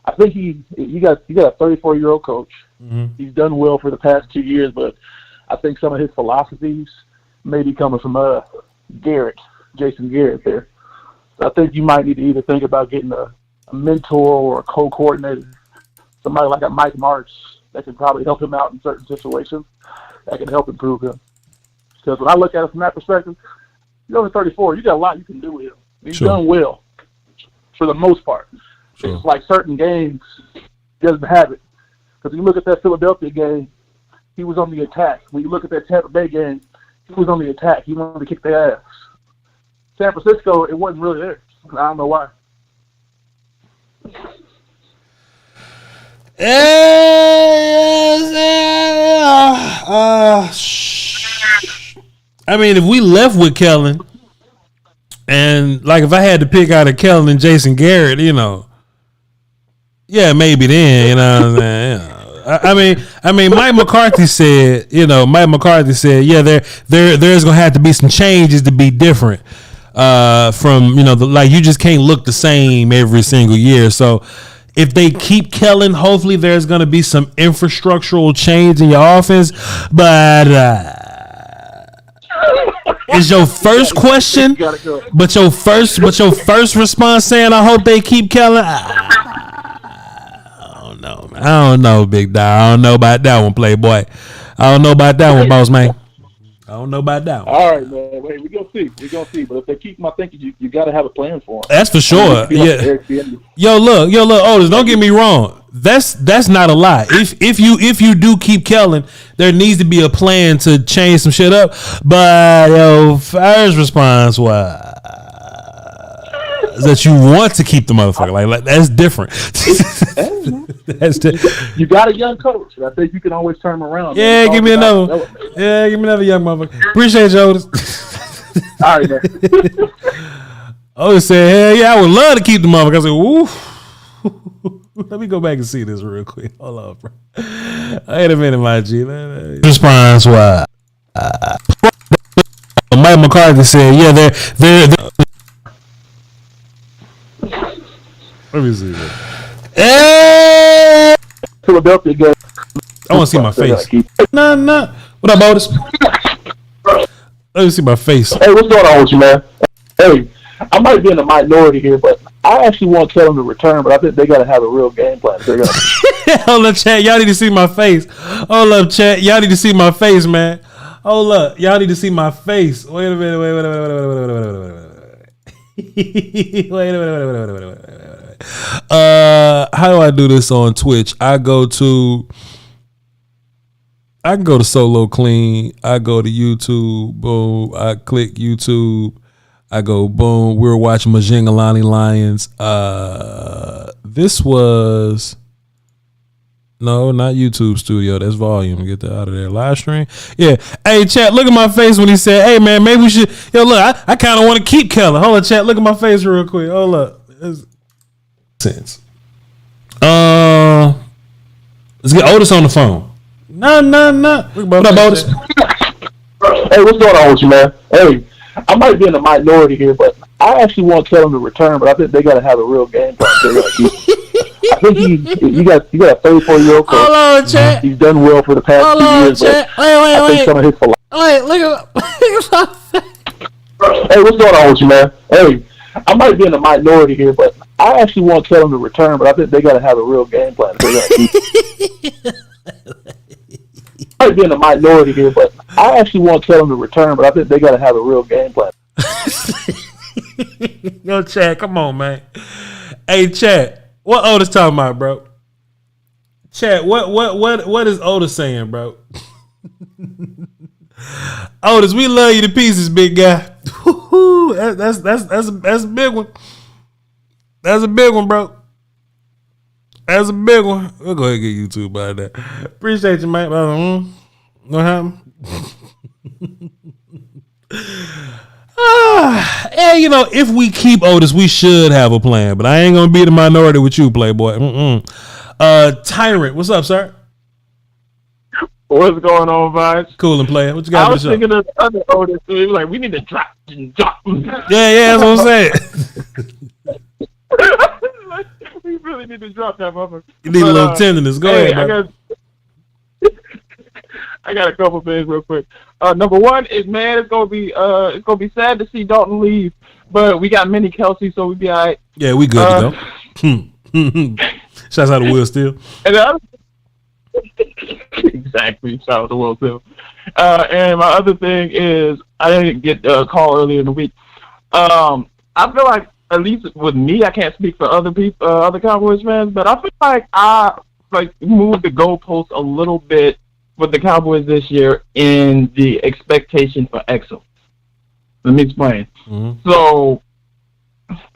I think you got a 34-year-old coach. Mm-hmm. He's done well for the past 2 years, but I think some of his philosophies may be coming from Jason Garrett there. So I think you might need to either think about getting a mentor or a co-coordinator, somebody like a Mike Martz that can probably help him out in certain situations that can help improve him. Because when I look at it from that perspective, you're only 34. You got a lot you can do with him. He's done well for the most part. Sure. It's like certain games, he doesn't have it. Because when you look at that Philadelphia game, he was on the attack. When you look at that Tampa Bay game, he was on the attack. He wanted to kick their ass. San Francisco, it wasn't really there. I don't know why. I mean, if we left with Kellen, and like if I had to pick out of Kellen and Jason Garrett, yeah, maybe then, you know what I'm saying? I mean, Mike McCarthy said, yeah, there's gonna have to be some changes to be different. From you just can't look the same every single year. So if they keep Kellen, hopefully there's gonna be some infrastructural change in your offense. But is your first question? But your first response saying I hope they keep Kellen. I don't know, big dog. I don't know about that one, Playboy. I don't know about that one, boss man. I don't know about that one. All right, man. Wait, we're gonna see. But if they keep my thinking, you got to have a plan for them. That's for sure. Yeah. Yo, look, Otis. Don't get me wrong. That's not a lie. If you do keep Kellen, there needs to be a plan to change some shit up. But yo, first response was that you want to keep the motherfucker. Like that's different. That's different. You got a young coach. I think you can always turn him around. Yeah, give me another one. Yeah, give me another young motherfucker. Appreciate you, Otis. All right, man. Otis said, hell yeah, I would love to keep the motherfucker. I said, ooh. Let me go back and see this real quick. Hold on, bro. Wait a minute, my G. Response was Mike McCarthy said, yeah, they're let me see that. Hey! Philadelphia game. I want to see my face. Nah. What up, Otis? Let me see my face. Hey, what's going on with you, man? Hey, I might be in the minority here, but I actually want to tell them to return, but I think they got to have a real game plan. They're gonna. Hold up, chat. Y'all need to see my face. Hold up, chat. Y'all need to see my face, man. Hold up. Y'all need to see my face. Wait a minute. Wait a minute. How do I do this on Twitch? I can go to Solo Clean. I go to YouTube. Boom. I click YouTube. I go boom. We're watching Majingalani Lions. This was no, not YouTube Studio. That's Volume. Get that out of there. Live stream. Yeah. Hey, chat. Look at my face when he said, "Hey, man, maybe we should." Yo, look. I kind of want to keep Kellen. Hold on, chat. Look at my face real quick. Hold up. Sense. Let's get Otis on the phone. No. What up, Otis? Hey, what's going on with you, man? Hey, I might be in the minority here, but I actually want to tell them to return, but I think they got to have a real game plan. I think you got a 34-year-old coach. Hold on, chat. He's done well for the past 2 years. Chat. I think some of his philosophy. Wait, look at my face. Hey, what's going on with you, man? Hey, I might be in the minority here, but I actually want to tell them to return, but I think they got to have a real game plan. I might be in the minority here, but I actually want to tell them to return, but I think they got to have a real game plan. Yo, Chad, come on, man. Hey, Chad, what Otis talking about, bro? Chad, what is Otis saying, bro? Otis, we love you to pieces, big guy. That's a big one. That's a big one, bro. That's a big one. We'll go ahead and get YouTube by that. Appreciate you, mate. What happened? Yeah, if we keep Otis, we should have a plan. But I ain't gonna be the minority with you, Playboy. Tyrant, what's up, sir? What's going on, Vibes? Cool and player. What you got? I was thinking of the other Otis. So he was like, we need to drop. Yeah, that's what I'm saying. We really need to drop that motherfucker. You need a little tenderness. Go ahead, bro. I got a couple things real quick. Number one is, man, it's gonna be sad to see Dalton leave, but we got Minnie Kelsey, so we be all right. Yeah, we good to go. Shouts out to Will Steele. And exactly. Shout out to Will Steele. And my other thing is, I didn't get a call earlier in the week. I feel like, at least with me, I can't speak for other people, other Cowboys fans, but I feel like I moved the goalpost a little bit with the Cowboys this year in the expectation for excellence. Let me explain. Mm-hmm. So,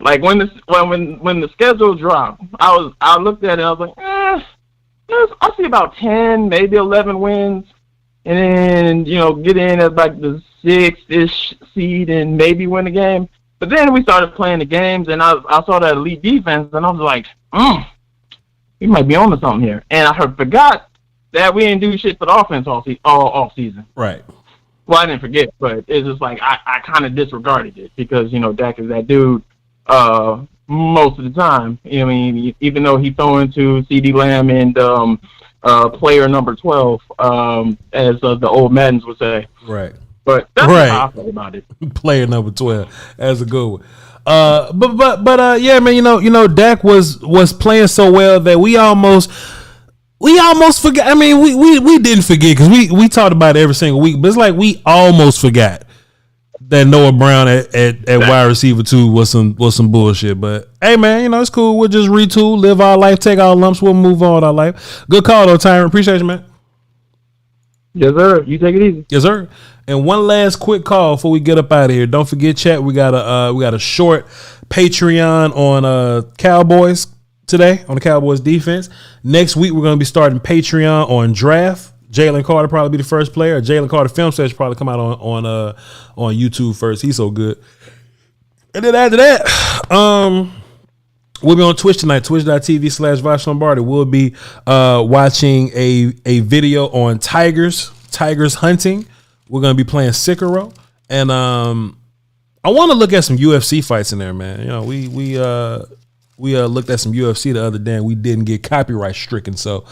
like when the schedule dropped, I looked at it. I was like, I see about 10, maybe 11 wins, and then get in at like the 6-ish seed and maybe win a game. But then we started playing the games, and I saw that elite defense, and I was like, we might be on to something here. And I forgot that we didn't do shit for the offense all season. Right. Well, I didn't forget, but it's just like I kind of disregarded it because, Dak is that dude most of the time. I mean, even though he throw into CD Lamb and player number 12, as the old Maddens would say. Right. But that's how I feel about it. Player number 12. That's a good one. But yeah, man, Dak was playing so well that we almost forgot. I mean, we didn't forget because we talked about it every single week, but it's like we almost forgot that Noah Brown at wide receiver 2 was some bullshit. But hey, man, it's cool. We'll just retool, live our life, take our lumps, we'll move on with our life. Good call though, Tyron. Appreciate you, man. Yes, sir. You take it easy. Yes, sir. And one last quick call before we get up out of here. Don't forget, chat. We got a short Patreon on Cowboys today on the Cowboys defense. Next week we're going to be starting Patreon on draft. Jalen Carter probably be the first player. Jalen Carter film session probably come out on YouTube first. He's so good. And then after that, we'll be on Twitch tonight. Twitch.tv/Voch Lombardi. We'll be watching a video on tigers hunting. We're gonna be playing Sekiro, and I want to look at some UFC fights in there, man. We looked at some UFC the other day, and we didn't get copyright stricken, so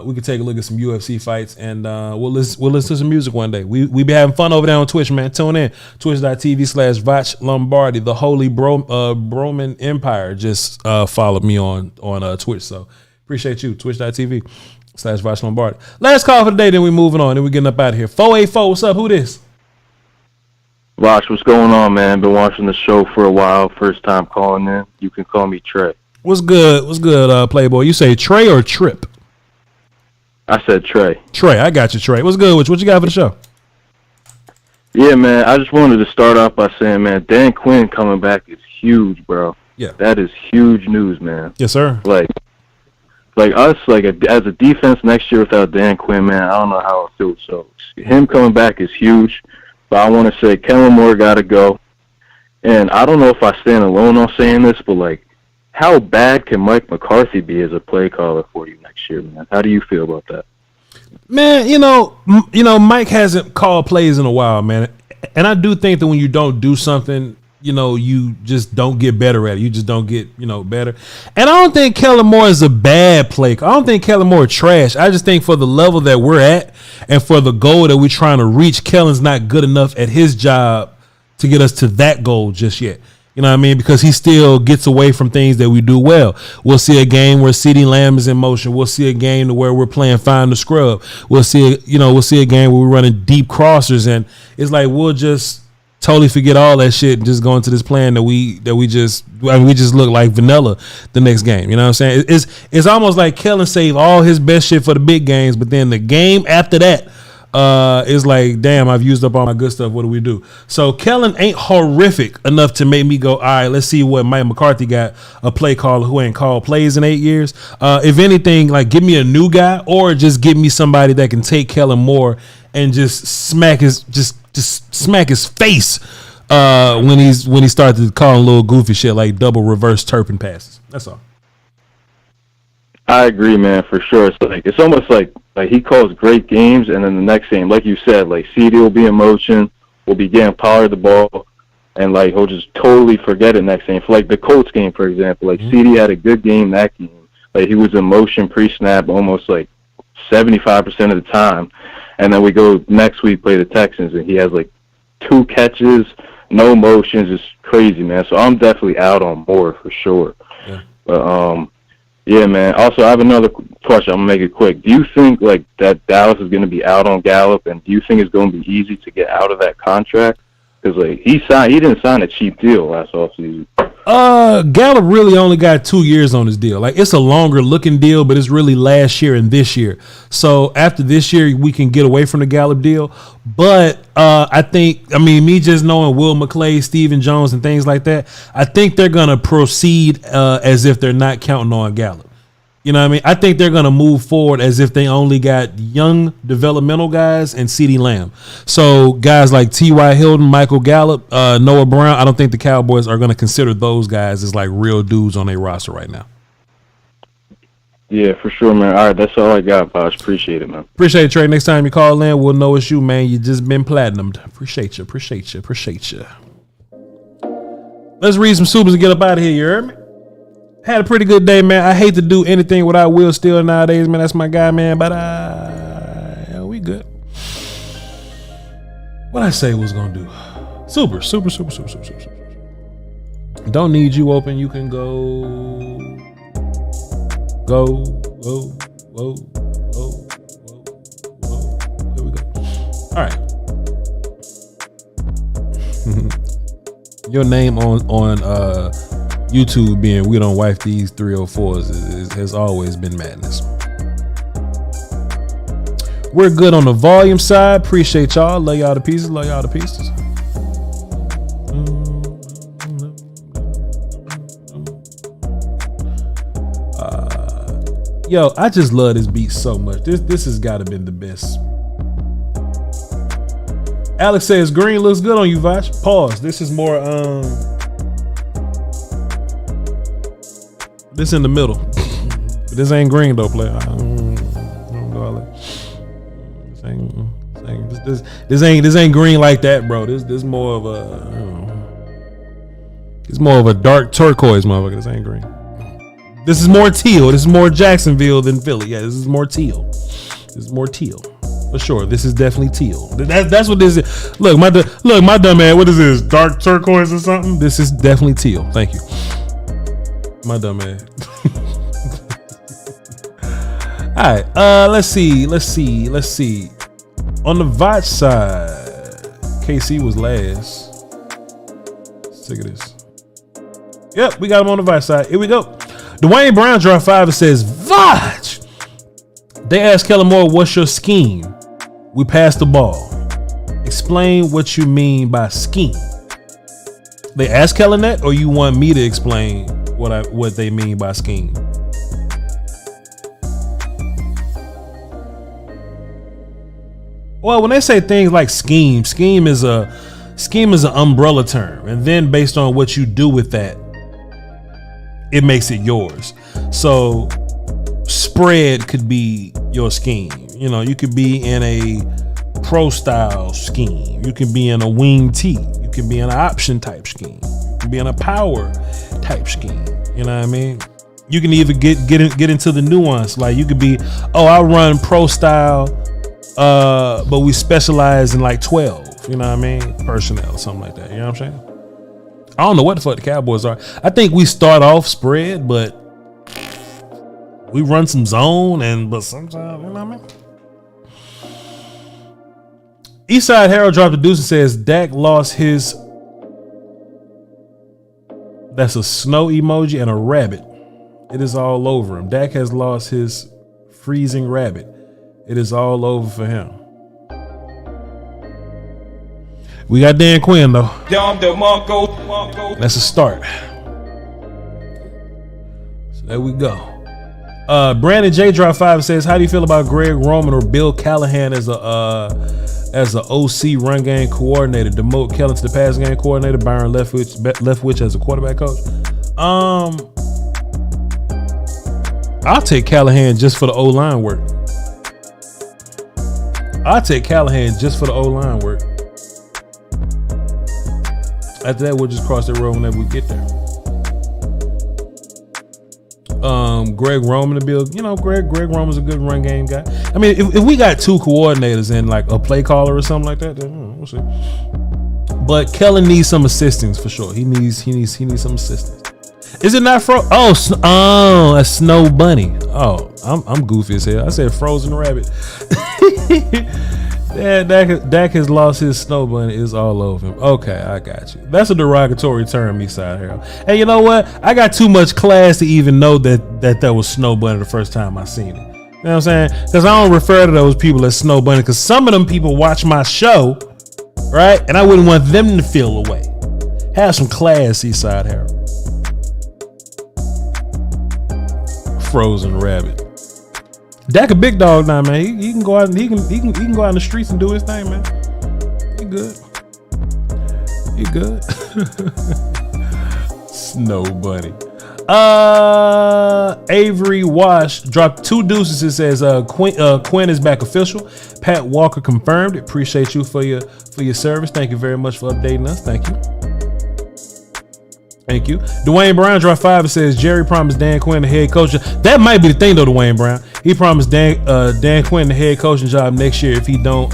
we could take a look at some UFC fights, and we'll listen to some music one day. We be having fun over there on Twitch, man. Tune in. Twitch.tv/Voch Lombardi. The Holy Roman Empire just followed me on Twitch, so appreciate you. Twitch.tv/Voch Lombardi. Last call for the day, then we moving on. Then we getting up out of here. 484, what's up? Who this? Voch, what's going on, man? Been watching the show for a while. First time calling in. You can call me Trey. What's good? What's good, Playboy? You say Trey or Trip? I said Trey. Trey, I got you, Trey. What's good with you? What you got for the show? Yeah, man. I just wanted to start off by saying, man, Dan Quinn coming back is huge, bro. Yeah. That is huge news, man. Yes, sir. Like us, as a defense next year without Dan Quinn, man, I don't know how I feel. So him coming back is huge. But I want to say Kellen Moore got to go. And I don't know if I stand alone on saying this, but, how bad can Mike McCarthy be as a play caller for you next year, man? How do you feel about that? Man, Mike hasn't called plays in a while, man. And I do think that when you don't do something, you just don't get better at it. You just don't get, better. And I don't think Kellen Moore is a bad play. I don't think Kellen Moore is trash. I just think for the level that we're at and for the goal that we're trying to reach, Kellen's not good enough at his job to get us to that goal just yet. You know what I mean? Because he still gets away from things that we do well. We'll see a game where CeeDee Lamb is in motion. We'll see a game where we're playing find the scrub. We'll see a game where we're running deep crossers, and it's like we'll just totally forget all that shit and just go into this plan that we just look like vanilla the next game. You know what I'm saying? It's almost like Kellen saved all his best shit for the big games, but then the game after that is like, damn, I've used up all my good stuff. What do we do? So Kellen ain't horrific enough to make me go, all right, let's see what Mike McCarthy got, a play caller who ain't called plays in 8 years. If anything, give me a new guy or just give me somebody that can take Kellen Moore and just smack his face when he started calling little goofy shit like double reverse Turpin passes. That's all. I agree, man, for sure. It's almost like he calls great games, and then the next game, like you said, CD will be in motion, will be getting Pollard the ball, and he'll just totally forget it next game. For the Colts game, for example, CD had a good game that game. He was in motion pre-snap almost 75% of the time. And then we go next week, play the Texans, and he has 2 catches, no motions. It's crazy, man. So I'm definitely out on Moore for sure. Yeah. But yeah, man. Also, I have another question. I'm gonna make it quick. Do you think that Dallas is gonna be out on Gallup, and do you think it's gonna be easy to get out of that contract? Because he didn't sign a cheap deal last offseason. Gallup really only got 2 years on his deal. Like, it's a longer looking deal, but it's really last year and this year. So after this year, we can get away from the Gallup deal. But I think, me just knowing Will McClay, Stephen Jones, and things like that, I think they're gonna proceed as if they're not counting on Gallup. You know what I mean? I think they're going to move forward as if they only got young developmental guys and CeeDee Lamb. So guys like T.Y. Hilton, Michael Gallup, Noah Brown, I don't think the Cowboys are going to consider those guys as like real dudes on their roster right now. Yeah, for sure, man. All right, that's all I got, Voch. Appreciate it, man. Appreciate it, Trey. Next time you call in, we'll know it's you, man. You just been platinumed. Appreciate you. Let's read some supers and get up out of here, you heard me? Had a pretty good day, man. I hate to do anything without Will Steele nowadays, man. That's my guy, man. But we good. What I say was gonna do? Super. Don't need you open. You can go. There we go. All right. Your name on YouTube being "We Don't Wife These 304s" has always been madness. We're good on the volume side. Appreciate y'all. Love y'all to pieces. Yo, I just love this beat so much. This has got to been the best. Alex says green looks good on you, Voch. Pause. This is more this in the middle. This ain't green though, player. I don't know all that. This ain't green like that, bro. This more of it's more of a dark turquoise, motherfucker. This ain't green. This is more teal. This is more Jacksonville than Philly. Yeah, this is more teal. For sure. This is definitely teal. That's what this is. Look, my dumb ass. What is this? Dark turquoise or something? This is definitely teal. Thank you. My dumb ass. All right. Let's see. On the Voch side, KC was last. Sick of this. Yep, we got him on the Voch side. Here we go. Dwayne Brown dropped 5 and says, Voch! They asked Kellen Moore, what's your scheme? We passed the ball. Explain what you mean by scheme. They asked Kellen that, or you want me to explain what they mean by scheme? Well, when they say things like scheme is an umbrella term, and then based on what you do with that, it makes it yours. So spread could be your scheme. You know, you could be in a pro style scheme. You can be in a wing tee. You can be in an option type scheme. You can be in a power type scheme. You know what I mean? You can even get into the nuance. Like you could be, I run pro style, but we specialize in like 12. You know what I mean? Personnel, something like that. You know what I'm saying? I don't know what the fuck the Cowboys are. I think we start off spread, but we run some zone, but sometimes, you know what I mean? Eastside Harold dropped a deuce and says Dak lost his. That's a snow emoji and a rabbit. It is all over him. Dak has lost his freezing rabbit. It is all over for him. We got Dan Quinn though. That's a start. So there we go. Brandon J dropped 5 and says, how do you feel about Greg Roman or Bill Callahan as a OC run game coordinator? Demote Kellen to the pass game coordinator. Byron Leftwich as a quarterback coach. I'll take Callahan just for the O-line work. After that, we'll just cross the road whenever we get there. Greg Roman to build, Greg Roman's a good run game guy. I mean, if we got 2 coordinators and like a play caller or something like that, then we'll see. But Kellen needs some assistance for sure. He needs some assistance. Is it not a snow bunny? Oh, I'm goofy as hell. I said frozen rabbit. Yeah, Dak has lost his snow bunny. It's all over him. Okay, I got you. That's a derogatory term, Eastside Harold. Hey, you know what? I got too much class to even know that was snow bunny the first time I seen it. You know what I'm saying? Because I don't refer to those people as snow bunny because some of them people watch my show, right? And I wouldn't want them to feel away. Have some class, Eastside Harold. Frozen rabbit. Dak a big dog now, man. He can go out and he can go out in the streets and do his thing, man. He good. He good. Snow bunny. Avery Wash dropped 2 deuces. It says Quinn is back official. Pat Walker confirmed. Appreciate you for your service. Thank you very much for updating us. Thank you. Thank you. Dwayne Brown dropped 5. It says Jerry promised Dan Quinn the head coach. That might be the thing though, Dwayne Brown. He promised Dan Quinn the head coaching job next year if he don't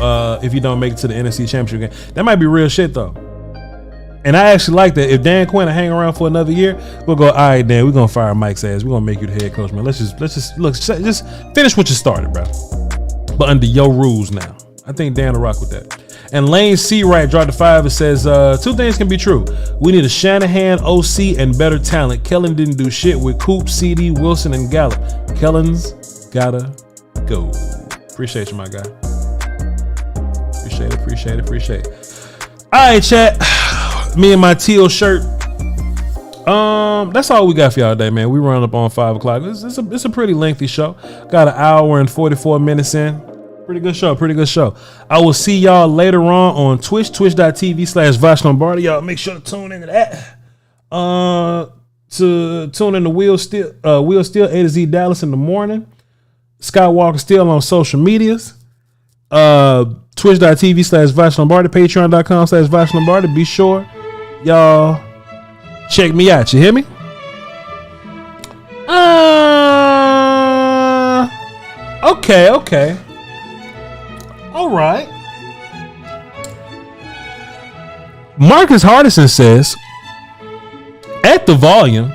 make it to the NFC Championship game. That might be real shit though. And I actually like that. If Dan Quinn will hang around for another year, we'll go, all right, Dan, we're gonna fire Mike's ass. We're gonna make you the head coach, man. Let's just finish what you started, bro. But under your rules now. I think Dan will rock with that. And Lane Seawright dropped the 5. It says 2 things can be true. We need a Shanahan OC and better talent. Kellen didn't do shit with Coop, CD, Wilson, and Gallup. Kellen's gotta go. Appreciate you, my guy. Appreciate it. All right, chat. Me and my teal shirt. That's all we got for y'all today, man. We run up on 5 o'clock. It's a pretty lengthy show. Got an hour and 44 minutes in. Pretty good show. I will see y'all later on Twitch, twitch.tv/Voch Lombardi. Y'all make sure to tune into that. To tune in to Will Steele, A to Z Dallas in the morning. Skywalker Steele on social medias. Twitch.tv/Voch Lombardi. Patreon.com/Voch Lombardi. Be sure y'all check me out. You hear me? Okay. All right. Marcus Hardison says, at the volume,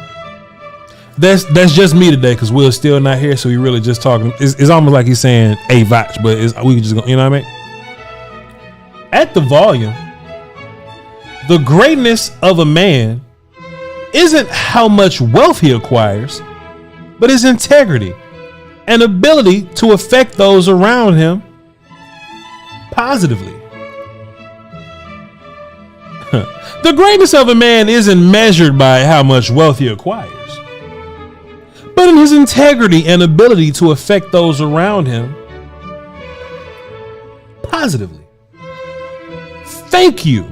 that's just me today because Will's still not here, so we really just talking. It's almost like he's saying, "Hey, Voch," but we just go, you know what I mean? At the volume, the greatness of a man isn't how much wealth he acquires, but his integrity and ability to affect those around him positively. The greatness of a man isn't measured by how much wealth he acquires, but in his integrity and ability to affect those around him positively. Thank you,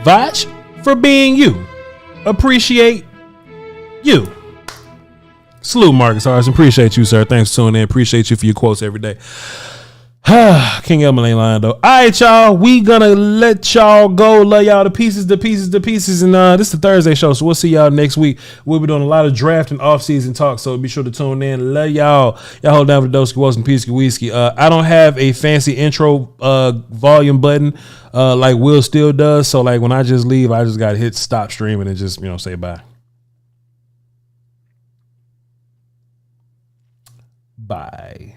Voch, for being you. Appreciate you. Salute, Marcus Harrison. Appreciate you, sir. Thanks for tuning in. Appreciate you for your quotes every day. King Elman ain't lying though. All right, y'all. We gonna let y'all go. Love y'all to pieces. And this is the Thursday show, so we'll see y'all next week. We'll be doing a lot of draft and off-season talk, so be sure to tune in. Love y'all. Y'all hold down for the Doski Walks and Peasky Whiskey. I don't have a fancy intro volume button like Will still does, so like when I just leave, I just gotta hit stop streaming and just say bye. Bye.